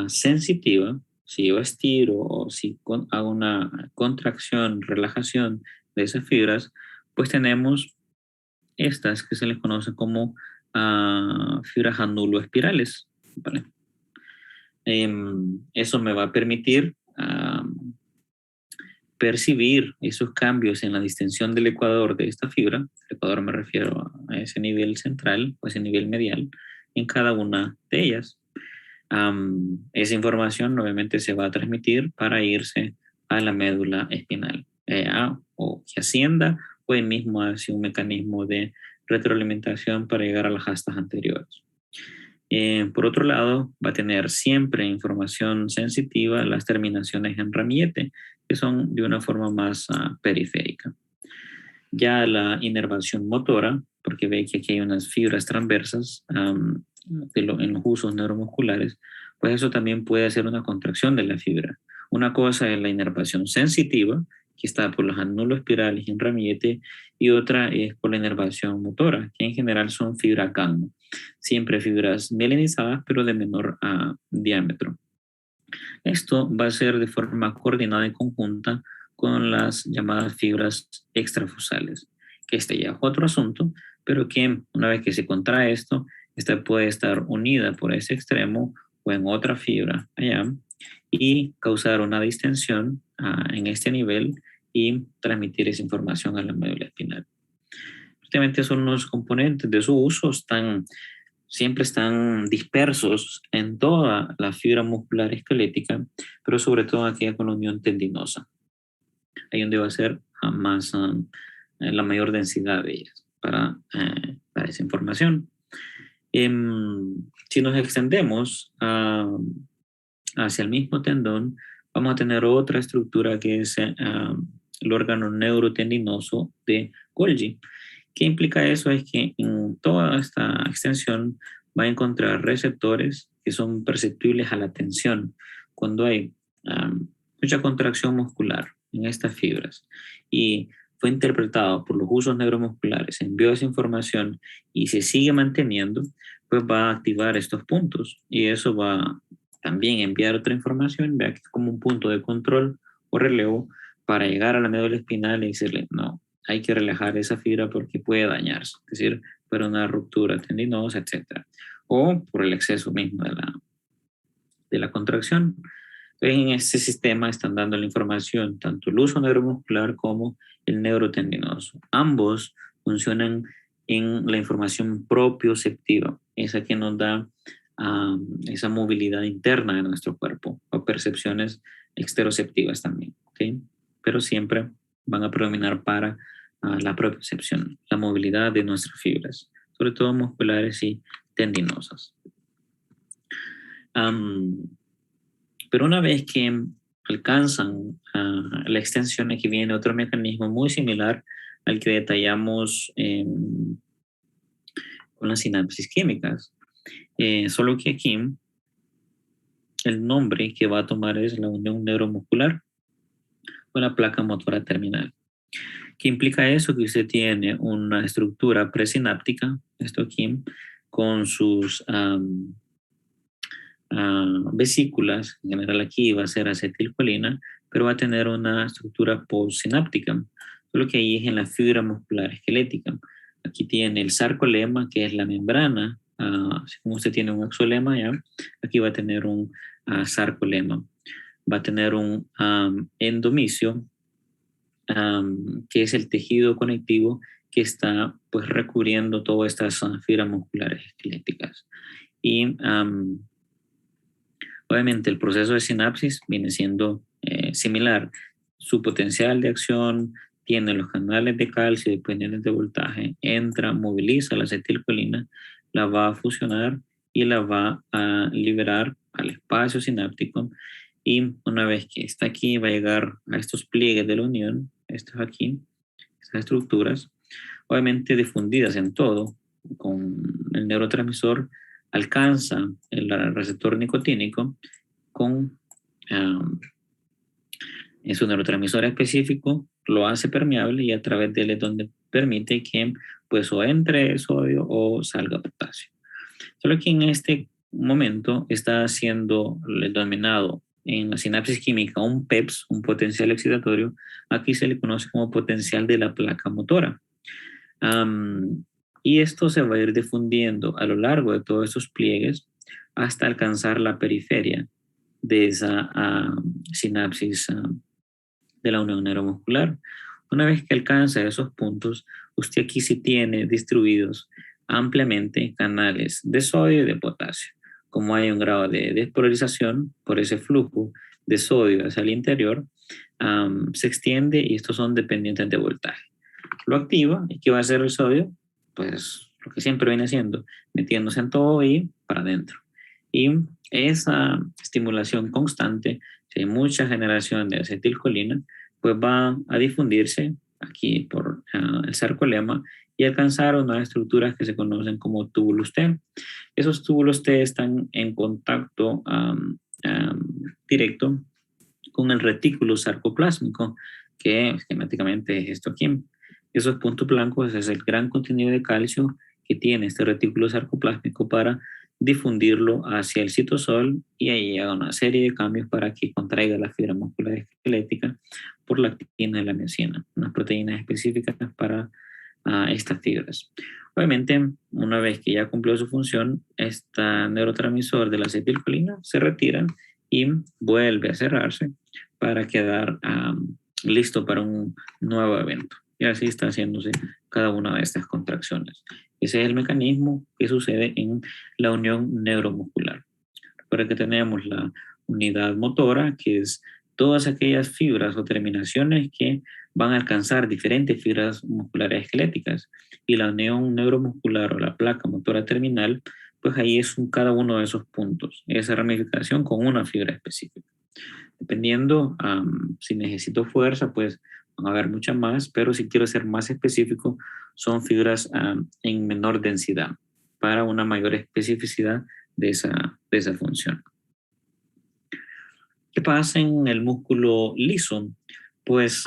sensitiva, si yo estiro o si hago una contracción, relajación de esas fibras, pues tenemos estas que se les conoce como fibras anuloespirales, ¿vale? Eso me va a permitir percibir esos cambios en la distensión del ecuador de esta fibra. El ecuador me refiero a ese nivel central o ese nivel medial en cada una de ellas. Esa información obviamente se va a transmitir para irse a la médula espinal, o que ascienda o ahí mismo hacia un mecanismo de retroalimentación para llegar a las astas anteriores. Por otro lado, va a tener siempre información sensitiva las terminaciones en ramillete, que son de una forma más periférica. Ya la inervación motora, porque ve que aquí hay unas fibras transversas en los usos neuromusculares, pues eso también puede hacer una contracción de la fibra Una cosa es la inervación sensitiva, que está por los anulos espirales y en ramillete, y otra es por la inervación motora, que en general son fibra gamma. Siempre fibras mielinizadas, pero de menor diámetro. Esto va a ser de forma coordinada y conjunta con las llamadas fibras extrafusales, que este ya es otro asunto, pero que una vez que se contrae esto, esta puede estar unida por ese extremo o en otra fibra allá y causar una distensión en este nivel y transmitir esa información a la médula espinal. Justamente son los componentes de su uso, siempre están dispersos en toda la fibra muscular esquelética, pero sobre todo aquella con la unión tendinosa. Ahí donde va a ser más la mayor densidad de ellas para esa información. Si nos extendemos hacia el mismo tendón, vamos a tener otra estructura que es el órgano neurotendinoso de Golgi. ¿Qué implica eso? Es que en toda esta extensión va a encontrar receptores que son perceptibles a la tensión cuando hay mucha contracción muscular en estas fibras y fue interpretado por los usos neuromusculares, envió esa información y se sigue manteniendo, pues va a activar estos puntos y eso va también a enviar otra información, vea que es como un punto de control o relevo para llegar a la médula espinal y decirle, no, hay que relajar esa fibra porque puede dañarse, es decir, por una ruptura tendinosa, etc. O por el exceso mismo de la contracción. Entonces, en este sistema están dando la información tanto el uso neuromuscular como el neurotendinoso. Ambos funcionan en la información propioceptiva, esa que nos da esa movilidad interna de nuestro cuerpo, o percepciones exteroceptivas también, ¿okay? Pero siempre van a predominar para la propiocepción, la movilidad de nuestras fibras, sobre todo musculares y tendinosas. Pero una vez que alcanzan la extensión, aquí viene otro mecanismo muy similar al que detallamos con las sinapsis químicas, solo que aquí el nombre que va a tomar es la unión neuromuscular o la placa motora terminal. ¿Qué implica eso? Que usted tiene una estructura presináptica, esto aquí, con sus vesículas, en general aquí va a ser acetilcolina, pero va a tener una estructura postsináptica, solo que ahí es en la fibra muscular esquelética. Aquí tiene el sarcolema, que es la membrana, como usted tiene un exolema ya, aquí va a tener un sarcolema, va a tener un endomisio, que es el tejido conectivo que está pues recubriendo todas estas fibras musculares esqueléticas. Y obviamente el proceso de sinapsis viene siendo similar. Su potencial de acción tiene los canales de calcio dependientes de voltaje, entra, moviliza la acetilcolina, la va a fusionar y la va a liberar al espacio sináptico y una vez que está aquí va a llegar a estos pliegues de la unión, estos aquí, estas estructuras, obviamente difundidas en todo, con el neurotransmisor alcanza el receptor nicotínico con su neurotransmisor específico, lo hace permeable y a través de él es donde permite que pues o entre sodio o salga potasio. Solo que en este momento está siendo denominado en la sinapsis química un PEPS, un potencial excitatorio. Aquí se le conoce como potencial de la placa motora. Y esto se va a ir difundiendo a lo largo de todos estos pliegues hasta alcanzar la periferia de esa sinapsis de la unión neuromuscular. Una vez que alcanza esos puntos, usted aquí sí tiene distribuidos ampliamente canales de sodio y de potasio. Como hay un grado de despolarización por ese flujo de sodio hacia el interior, se extiende y estos son dependientes de voltaje. Lo activa, ¿y qué va a hacer el sodio? Pues lo que siempre viene haciendo, metiéndose en todo y para adentro. Y esa estimulación constante, si hay mucha generación de acetilcolina, pues va a difundirse aquí por el sarcolema y alcanzar unas estructuras que se conocen como túbulos T. Esos túbulos T están en contacto directo con el retículo sarcoplásmico, que esquemáticamente es esto aquí. Esos puntos blancos es el gran contenido de calcio que tiene este retículo sarcoplásmico para difundirlo hacia el citosol y ahí haga una serie de cambios para que contraiga la fibra muscular esquelética por la actina y la miosina, unas proteínas específicas para estas fibras. Obviamente, una vez que ya cumplió su función, este neurotransmisor de la acetilcolina se retira y vuelve a cerrarse para quedar listo para un nuevo evento. Y así está haciéndose cada una de estas contracciones. Ese es el mecanismo que sucede en la unión neuromuscular. Recuerda que tenemos la unidad motora, que es todas aquellas fibras o terminaciones que van a alcanzar diferentes fibras musculares esqueléticas. Y la unión neuromuscular o la placa motora terminal, pues ahí es cada uno de esos puntos, esa ramificación con una fibra específica. Dependiendo, si necesito fuerza, pues van a haber muchas más, pero si quiero ser más específico, son fibras en menor densidad para una mayor especificidad de esa función. ¿Qué pasa en el músculo liso? Pues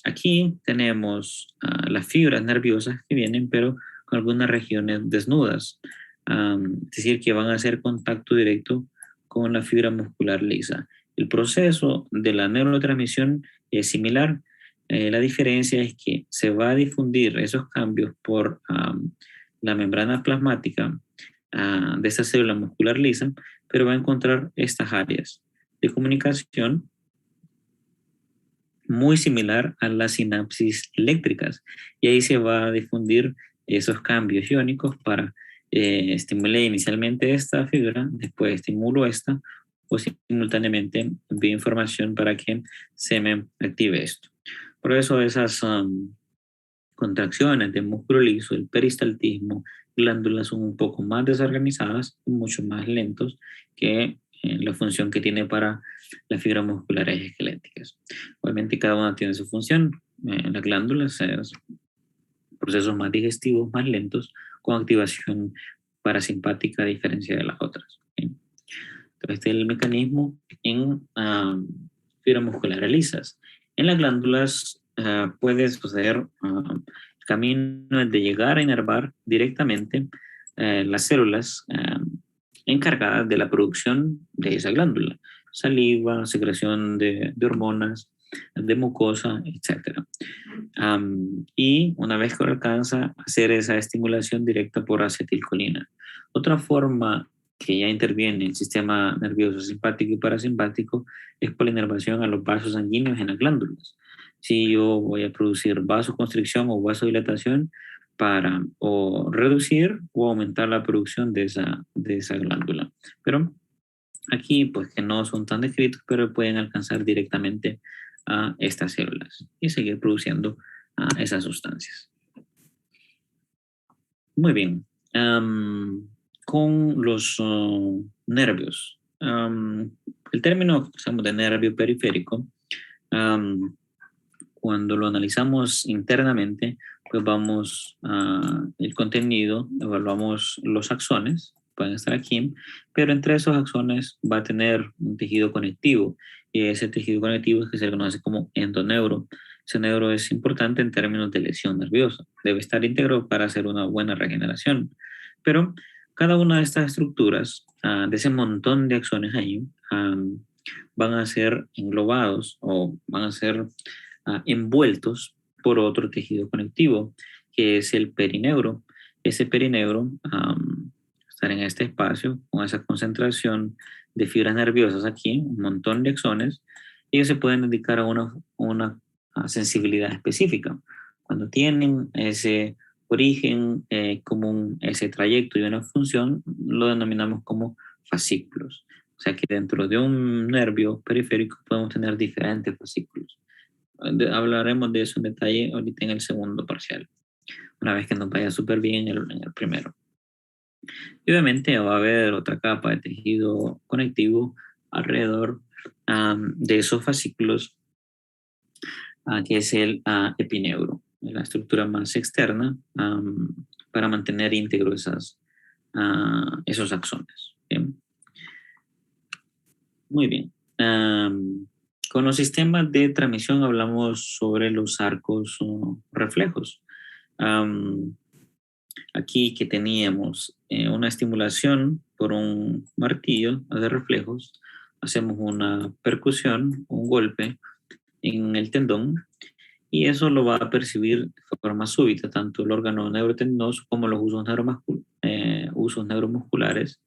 aquí tenemos las fibras nerviosas que vienen, pero con algunas regiones desnudas. Es decir, que van a hacer contacto directo con la fibra muscular lisa. El proceso de la neurotransmisión es similar. La diferencia es que se va a difundir esos cambios por la membrana plasmática de esta célula muscular lisa, pero va a encontrar estas áreas de comunicación muy similar a las sinapsis eléctricas, y ahí se va a difundir esos cambios iónicos para estimular inicialmente esta fibra, después estimulo esta, o simultáneamente envío información para que se me active esto. Por eso esas contracciones de músculo liso, el peristaltismo, glándulas son un poco más desorganizadas y mucho más lentos que la función que tiene para las fibras musculares esqueléticas. Obviamente cada una tiene su función. Las glándulas es procesos más digestivos, más lentos, con activación parasimpática a diferencia de las otras. Entonces este es el mecanismo en fibras musculares lisas. En las glándulas puede suceder el camino de llegar a inervar directamente las células encargadas de la producción de esa glándula. Saliva, secreción de hormonas, de mucosa, etc. Y una vez que alcanza, hacer esa estimulación directa por acetilcolina. Otra forma que ya interviene el sistema nervioso simpático y parasimpático es por la inervación a los vasos sanguíneos en las glándulas. Si yo voy a producir vasoconstricción o vasodilatación para o reducir o aumentar la producción de esa glándula. Pero aquí, pues que no son tan descritos, pero pueden alcanzar directamente a estas células y seguir produciendo esas sustancias. Muy bien. Con los nervios. El término de nervio periférico, cuando lo analizamos internamente, pues vamos el contenido, evaluamos los axones, pueden estar aquí, pero entre esos axones va a tener un tejido conectivo, y ese tejido conectivo es que se le conoce como endoneuro. Ese neuro es importante en términos de lesión nerviosa, debe estar íntegro para hacer una buena regeneración, pero cada una de estas estructuras, de ese montón de axones ahí, van a ser englobados o van a ser envueltos por otro tejido conectivo, que es el perineuro. Ese perineuro estar en este espacio con esa concentración de fibras nerviosas aquí, un montón de axones. Ellos se pueden dedicar a una sensibilidad específica. Cuando tienen ese origen común, ese trayecto y una función, lo denominamos como fascículos. O sea que dentro de un nervio periférico podemos tener diferentes fascículos. Hablaremos de eso en detalle ahorita en el segundo parcial, una vez que nos vaya súper bien en el primero. Y obviamente va a haber otra capa de tejido conectivo alrededor de esos fascículos, que es el epineuro, la estructura más externa para mantener íntegros esos axones. ¿Bien? Muy bien. Con los sistemas de transmisión hablamos sobre los arcos o reflejos. Aquí que teníamos una estimulación por un martillo de reflejos, hacemos una percusión, un golpe en el tendón, y eso lo va a percibir de forma súbita, tanto el órgano neurotendinoso como los usos neuromusculares.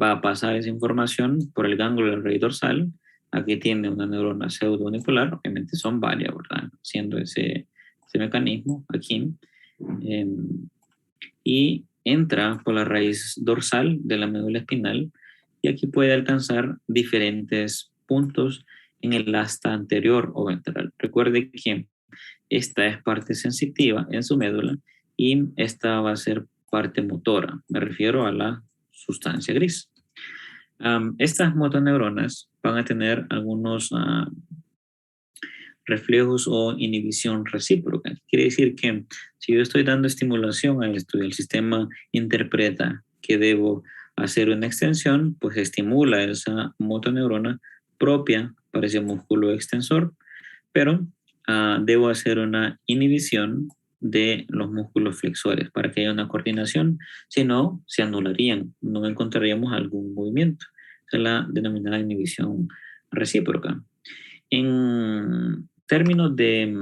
Va a pasar esa información por el ganglio del raíz dorsal. Aquí tiene una neurona pseudounicular, obviamente son varias, ¿verdad? Siendo ese mecanismo aquí. Y entra por la raíz dorsal de la médula espinal, y aquí puede alcanzar diferentes puntos en el asta anterior o ventral. Recuerde que esta es parte sensitiva en su médula y esta va a ser parte motora. Me refiero a la sustancia gris. Estas motoneuronas van a tener algunos reflejos o inhibición recíproca. Quiere decir que si yo estoy dando estimulación a esto y el sistema interpreta que debo hacer una extensión, pues estimula esa motoneurona propia para ese músculo extensor, pero debo hacer una inhibición de los músculos flexores para que haya una coordinación, si no, se anularían, no encontraríamos algún movimiento. Esa es la denominada inhibición recíproca. En términos de,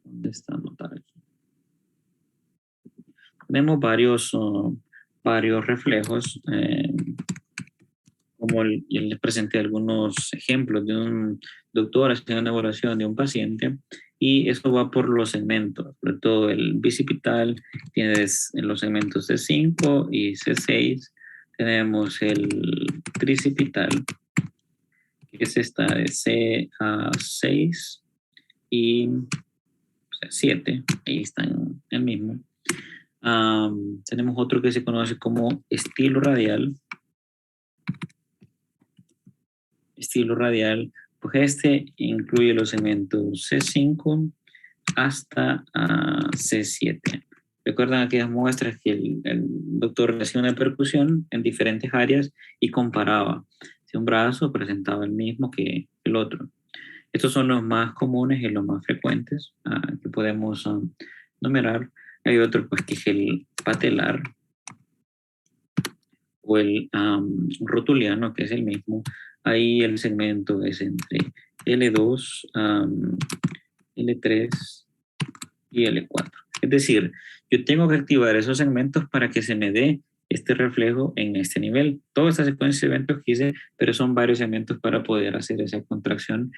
¿dónde está anotar aquí? Tenemos varios reflejos, como yo les presenté algunos ejemplos de un doctor haciendo una evaluación de un paciente, y esto va por los segmentos, sobre todo el bicipital, tienes en los segmentos C5 y C6, tenemos el tricipital, que es esta de C6 y 7, ahí están el mismo. Tenemos otro que se conoce como estilo radial. Estilo radial, pues este incluye los segmentos C5 hasta C7. Recuerdan aquellas muestras que el doctor hacía una percusión en diferentes áreas y comparaba si un brazo presentaba el mismo que el otro. Estos son los más comunes y los más frecuentes que podemos numerar. Hay otro pues que es el patelar o el rotuliano, que es el mismo. Ahí el segmento es entre L2, L3 y L4. Es decir, yo tengo que activar esos segmentos para que se me dé este reflejo en este nivel. Toda esta secuencia de eventos que hice, pero son varios segmentos para poder hacer esa contracción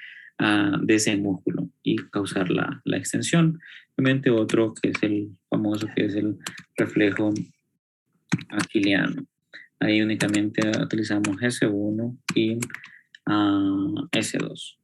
de ese músculo y causar la extensión. Obviamente otro que es el famoso, que es el reflejo aquiliano. Ahí únicamente utilizamos S1 y S2.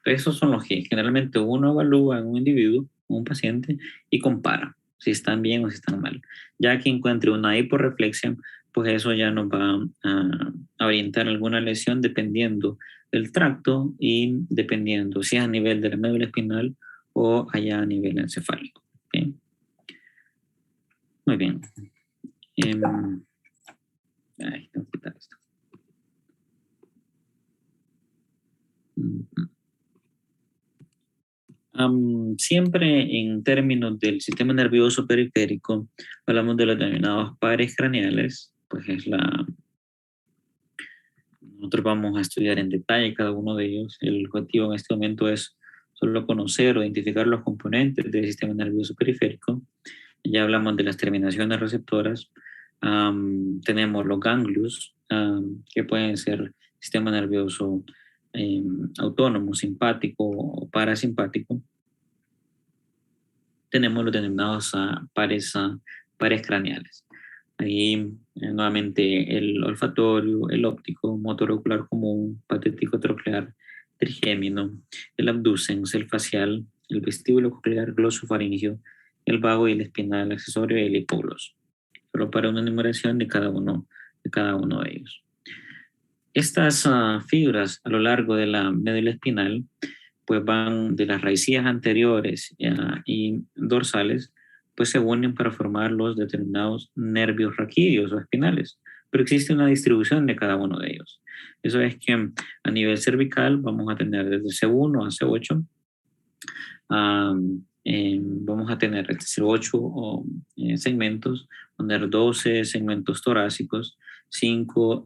Esos son los que generalmente uno evalúa en un individuo, un paciente, y compara si están bien o si están mal. Ya que encuentre una hiporreflexión, pues eso ya nos va a orientar alguna lesión dependiendo del tracto y dependiendo si es a nivel de la médula espinal o allá a nivel encefálico. ¿Okay? Muy bien. Tengo que quitar esto. Siempre en términos del sistema nervioso periférico hablamos de los denominados pares craneales, pues nosotros vamos a estudiar en detalle cada uno de ellos. El objetivo en este momento es solo conocer o identificar los componentes del sistema nervioso periférico. Ya hablamos de las terminaciones receptoras. Tenemos los ganglios, que pueden ser sistema nervioso autónomo, simpático o parasimpático. Tenemos los denominados pares craneales. Ahí nuevamente el olfatorio, el óptico, motor ocular común, patético troclear, trigémino, el abducens, el facial, el vestíbulo coclear, glosofaringio, el vago y el espinal accesorio y el hipogloso. Solo para una enumeración de cada uno de ellos. Estas fibras a lo largo de la médula espinal pues van de las raicillas anteriores y dorsales, pues se unen para formar los determinados nervios raquídeos o espinales. pero existe una distribución de cada uno de ellos. Eso es que a nivel cervical vamos a tener desde C1 a C8. Vamos a tener 8 segmentos, poner 12 segmentos torácicos, 5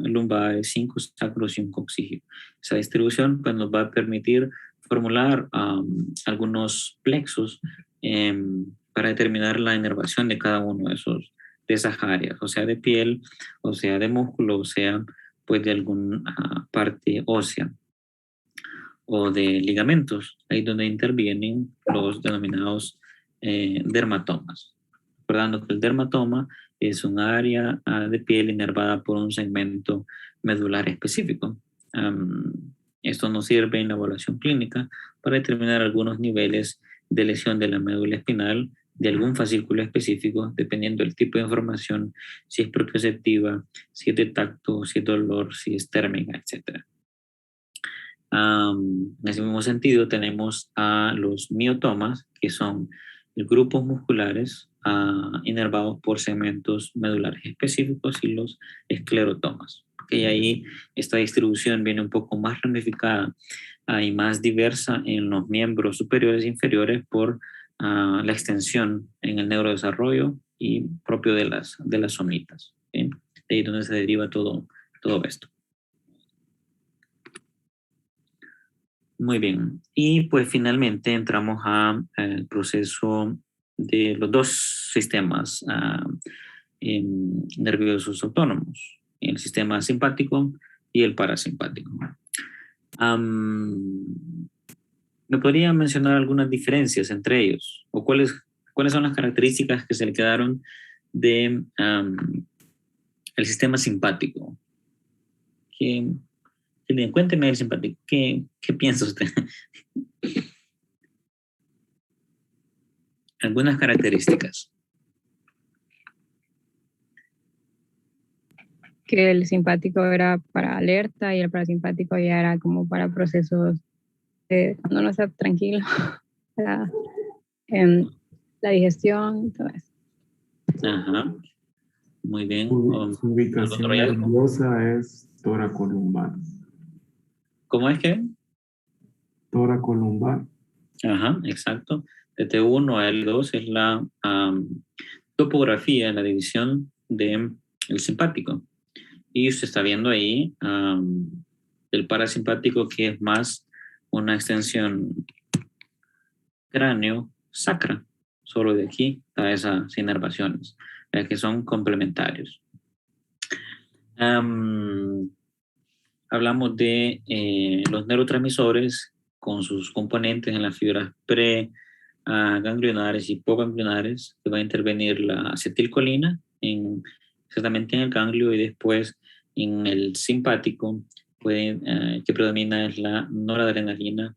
lumbares, 5 sacros y un coxígeo. Esa distribución pues, nos va a permitir formular algunos plexos para determinar la inervación de cada uno de esas áreas, o sea de piel, o sea de músculo, o sea pues de alguna parte ósea o de ligamentos, ahí donde intervienen los denominados dermatomas. Recordando que el dermatoma es un área de piel inervada por un segmento medular específico. Esto nos sirve en la evaluación clínica para determinar algunos niveles de lesión de la médula espinal de algún fascículo específico, dependiendo del tipo de información, si es propioceptiva, si es de tacto, si es dolor, si es térmica, etc. En ese mismo sentido tenemos a los miotomas, que son grupos musculares inervados por segmentos medulares específicos, y los esclerotomas. Y ahí esta distribución viene un poco más ramificada y más diversa en los miembros superiores e inferiores por la extensión en el neurodesarrollo y propio de las somitas. ¿Sí? De ahí donde se deriva todo esto. Muy bien. Y pues finalmente entramos al proceso de los dos sistemas nerviosos autónomos, el sistema simpático y el parasimpático. ¿Me podría mencionar algunas diferencias entre ellos? ¿O cuáles son las características que se le quedaron de el sistema simpático? Cuénteme el simpático. ¿Qué piensa usted? Algunas características. Que el simpático era para alerta y el parasimpático ya era como para procesos cuando uno está tranquilo, la digestión y todo eso. Ajá. Muy bien. Su ubicación nerviosa es toracolumbar. ¿Cómo es que? Toracolumbar. Ajá, exacto. De T1 a L2 es la topografía, la división del simpático. Y usted está viendo ahí el parasimpático, que es más una extensión cráneo-sacra. Solo de aquí a esas inervaciones, que son complementarios. Hablamos de los neurotransmisores con sus componentes en las fibras preganglionares y postganglionares, que va a intervenir la acetilcolina exactamente en el ganglio, y después en el simpático que predomina es la noradrenalina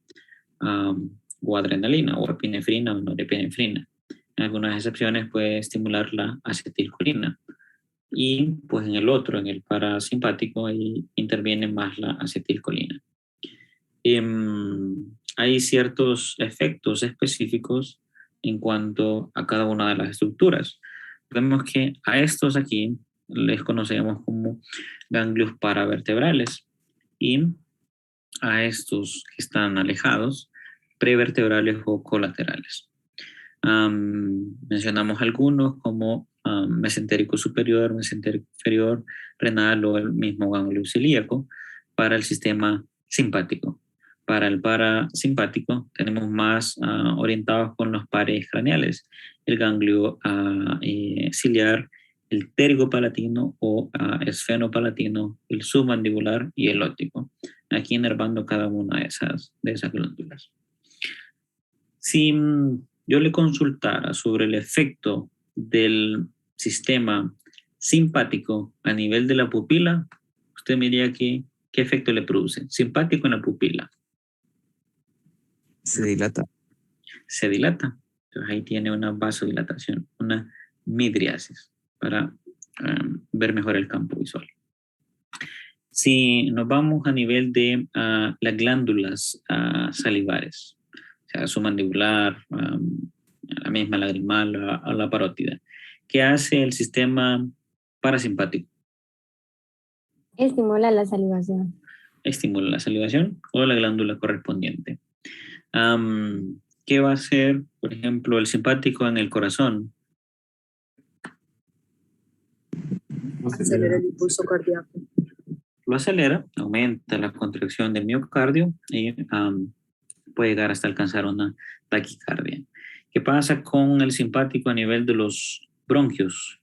o adrenalina, o epinefrina o norepinefrina. En algunas excepciones puede estimular la acetilcolina. Y pues en el otro, en el parasimpático, ahí interviene más la acetilcolina. Hay ciertos efectos específicos en cuanto a cada una de las estructuras. Vemos que a estos aquí les conocemos como ganglios paravertebrales, y a estos que están alejados, prevertebrales o colaterales. Mencionamos algunos como mesentérico superior, mesentérico inferior, renal o el mismo ganglio celíaco para el sistema simpático. Para el parasimpático tenemos más orientados con los pares craneales, el ganglio ciliar, el pterigopalatino o esfenopalatino, el submandibular y el óptico, aquí inervando cada una de esas glándulas. Si yo le consultara sobre el efecto del sistema simpático a nivel de la pupila, usted me diría qué efecto le produce. Simpático en la pupila. Se dilata. Se dilata. Entonces ahí tiene una vasodilatación, una midriasis, para ver mejor el campo visual. Si nos vamos a nivel de las glándulas salivares, o sea, submandibular, la misma lagrimal o la parótida, ¿qué hace el sistema parasimpático? Estimula la salivación. Estimula la salivación o la glándula correspondiente. ¿Qué va a hacer, por ejemplo, el simpático en el corazón? Acelera el impulso cardíaco. Lo acelera, aumenta la contracción del miocardio y puede llegar hasta alcanzar una taquicardia. ¿Qué pasa con el simpático a nivel de los bronquios?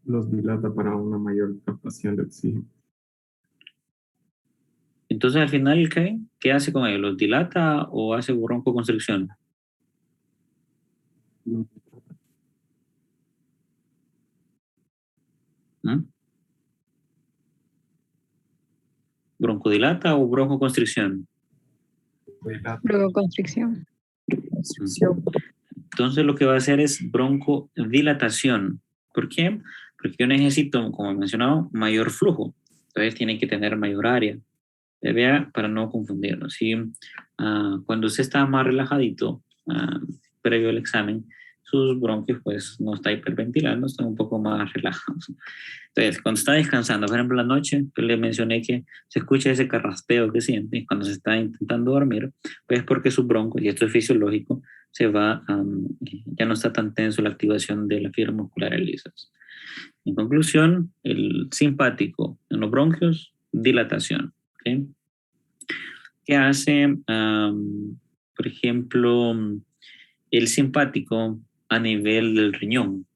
Los dilata para una mayor captación de oxígeno. Entonces, al final, ¿qué hace con ellos? ¿Los dilata o hace broncoconstricción? ¿Mm? ¿Broncodilata o broncoconstricción? Dilata. Broncoconstricción. Constricción. Entonces lo que va a hacer es broncodilatación. ¿Por qué? Porque yo necesito, como he mencionado, mayor flujo. Entonces tiene que tener mayor área. Vea, para no confundirlo. ¿Sí? Cuando usted está más relajadito, previo al examen, sus bronquios pues no está hiperventilando, están un poco más relajados. Entonces, cuando está descansando, por ejemplo, la noche, yo le mencioné que se escucha ese carraspeo que siente cuando se está intentando dormir, pues porque sus broncos, y esto es fisiológico, se va, ya no está tan tenso la activación de las fibras musculares lisas. En conclusión, el simpático en los bronquios, dilatación. ¿Okay? ¿Qué hace, por ejemplo, el simpático a nivel del riñón?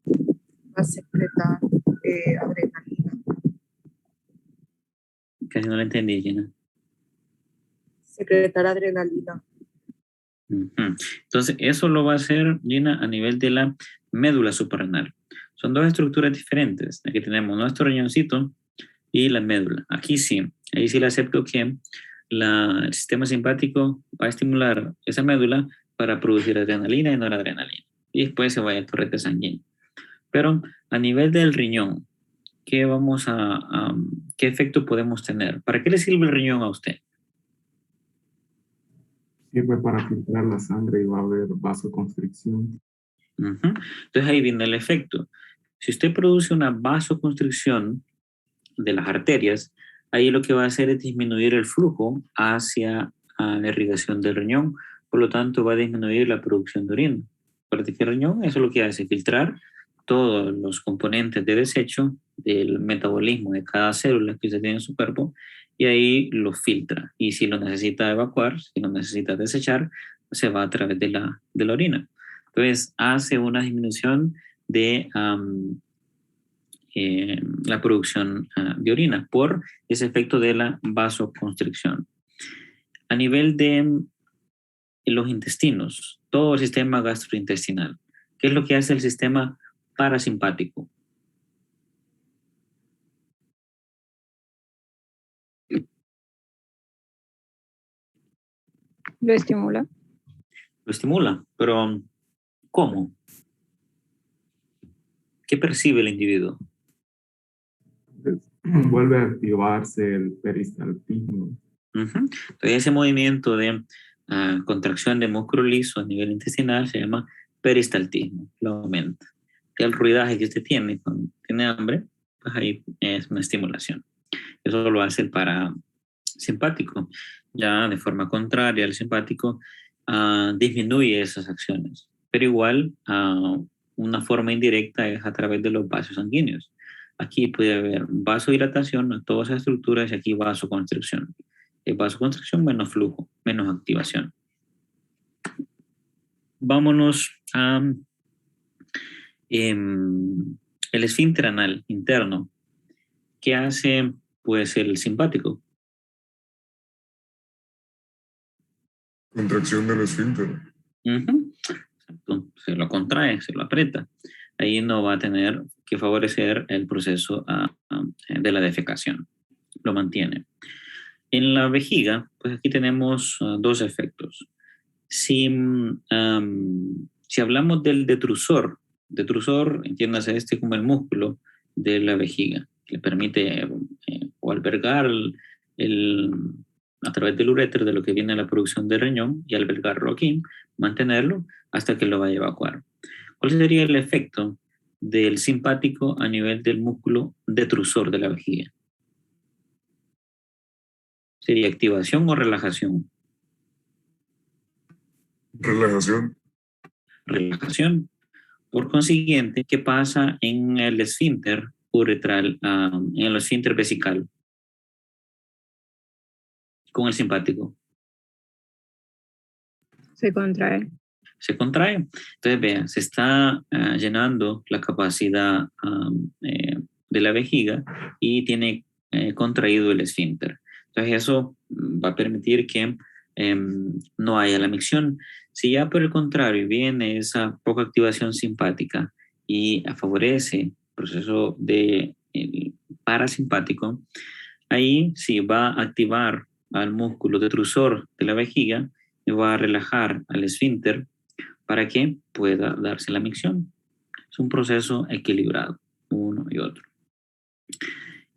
Va a secretar adrenalina. Casi no lo entendí, Gina. Secretar adrenalina. Entonces, eso lo va a hacer, Gina, a nivel de la médula suprarrenal. Son dos estructuras diferentes. Aquí tenemos nuestro riñoncito y la médula. Aquí sí, ahí sí le acepto que el sistema simpático va a estimular esa médula para producir adrenalina y noradrenalina. Y después se va al torrente sanguíneo. Pero a nivel del riñón, ¿qué qué efecto podemos tener? ¿Para qué le sirve el riñón a usted? Sirve para filtrar la sangre y va a haber vasoconstricción. Entonces ahí viene el efecto. Si usted produce una vasoconstricción de las arterias, ahí lo que va a hacer es disminuir el flujo hacia la irrigación del riñón, por lo tanto va a disminuir la producción de orina. Porque el riñón eso es lo que hace, filtrar todos los componentes de desecho del metabolismo de cada célula que se tiene en su cuerpo y ahí lo filtra. Y si lo necesita evacuar, si lo necesita desechar, se va a través de la orina. Entonces hace una disminución de la producción de orina por ese efecto de la vasoconstricción. A nivel de los intestinos, todo el sistema gastrointestinal, ¿qué es lo que hace el sistema parasimpático? Lo estimula. Lo estimula, pero ¿cómo? ¿Qué percibe el individuo? Vuelve a activarse el peristaltismo. Entonces ese movimiento de contracción de músculo liso a nivel intestinal se llama peristaltismo, lo aumenta. El ruidaje que usted tiene cuando tiene hambre, pues ahí es una estimulación. Eso lo hace el parasimpático. Ya de forma contraria, el simpático disminuye esas acciones, pero igual una forma indirecta es a través de los vasos sanguíneos. Aquí puede haber vasodilatación a todas esas estructuras y aquí vasoconstricción. Vasoconstricción menos flujo, menos activación. Vámonos a el esfínter anal interno. ¿Qué hace pues el simpático? Contracción del esfínter. Exacto. Se lo contrae, se lo aprieta. Ahí no va a tener que favorecer el proceso de la defecación. Lo mantiene. En la vejiga, pues aquí tenemos dos efectos. Si hablamos del detrusor, entiéndase este como el músculo de la vejiga, que le permite o albergar el a través del uréter, de lo que viene la producción del riñón, y albergarlo aquí, mantenerlo hasta que lo vaya a evacuar. ¿Cuál sería el efecto del simpático a nivel del músculo detrusor de la vejiga? ¿Sería activación o relajación? Relajación. Relajación. Por consiguiente, ¿qué pasa en el esfínter uretral, en el esfínter vesical con el simpático? Se contrae. Se contrae. Entonces, vean, se está llenando la capacidad de la vejiga y tiene contraído el esfínter. Entonces, eso va a permitir que no haya la micción. Si ya por el contrario viene esa poca activación simpática y favorece el proceso de parasimpático, ahí sí va a activar al músculo detrusor de la vejiga y va a relajar al esfínter para que pueda darse la micción. Es un proceso equilibrado, uno y otro.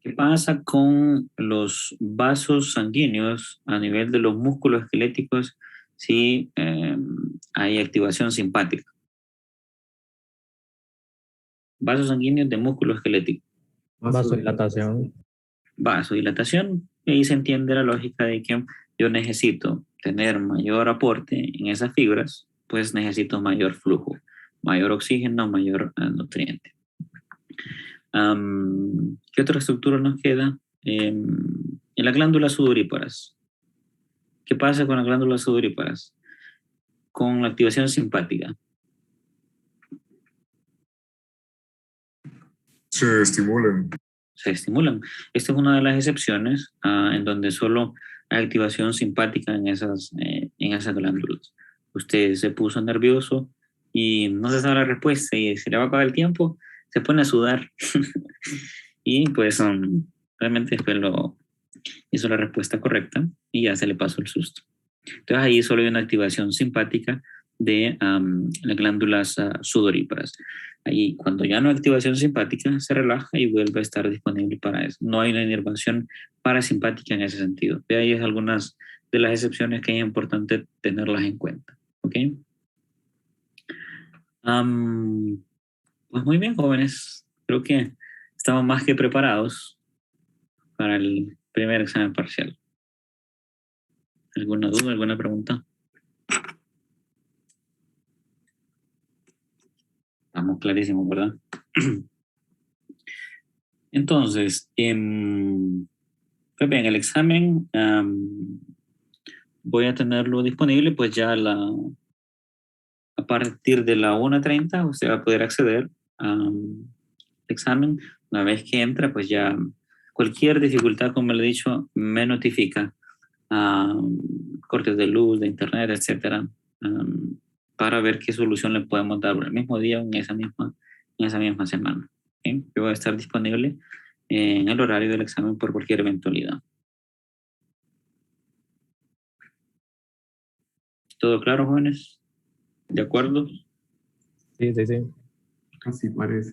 ¿Qué pasa con los vasos sanguíneos a nivel de los músculos esqueléticos si hay activación simpática? Vasos sanguíneos de músculo esquelético. Vasodilatación. Vasodilatación. Y ahí se entiende la lógica de que yo necesito tener mayor aporte en esas fibras, pues necesito mayor flujo, mayor oxígeno, mayor nutriente. ¿Qué otra estructura nos queda? En las glándulas sudoríparas. ¿Qué pasa con las glándulas sudoríparas? Con la activación simpática. Se estimulan. Se estimulan. Esta es una de las excepciones en donde solo hay activación simpática en esas glándulas. Usted se puso nervioso y no se sabe la respuesta y se le va a acabar el tiempo, se pone a sudar y pues realmente después hizo la respuesta correcta y ya se le pasó el susto. Entonces ahí solo hay una activación simpática de las glándulas sudoríparas. Ahí cuando ya no hay activación simpática se relaja y vuelve a estar disponible para eso. No hay una inervación parasimpática en ese sentido. De ahí es algunas de las excepciones que es importante tenerlas en cuenta. ¿Ok? Pues muy bien, jóvenes. Creo que estamos más que preparados para el primer examen parcial. ¿Alguna duda, alguna pregunta? Estamos clarísimos, ¿verdad? Entonces, pues bien, el examen voy a tenerlo disponible, pues ya a partir de la 1:30 usted va a poder acceder al examen. Una vez que entra, pues ya cualquier dificultad, como le he dicho, me notifica. Cortes de luz, de internet, etcétera, para ver qué solución le podemos dar el mismo día o en esa misma semana. ¿Okay? Yo voy a estar disponible en el horario del examen por cualquier eventualidad. ¿Todo claro, jóvenes? ¿De acuerdo? Sí, sí, sí. Así parece.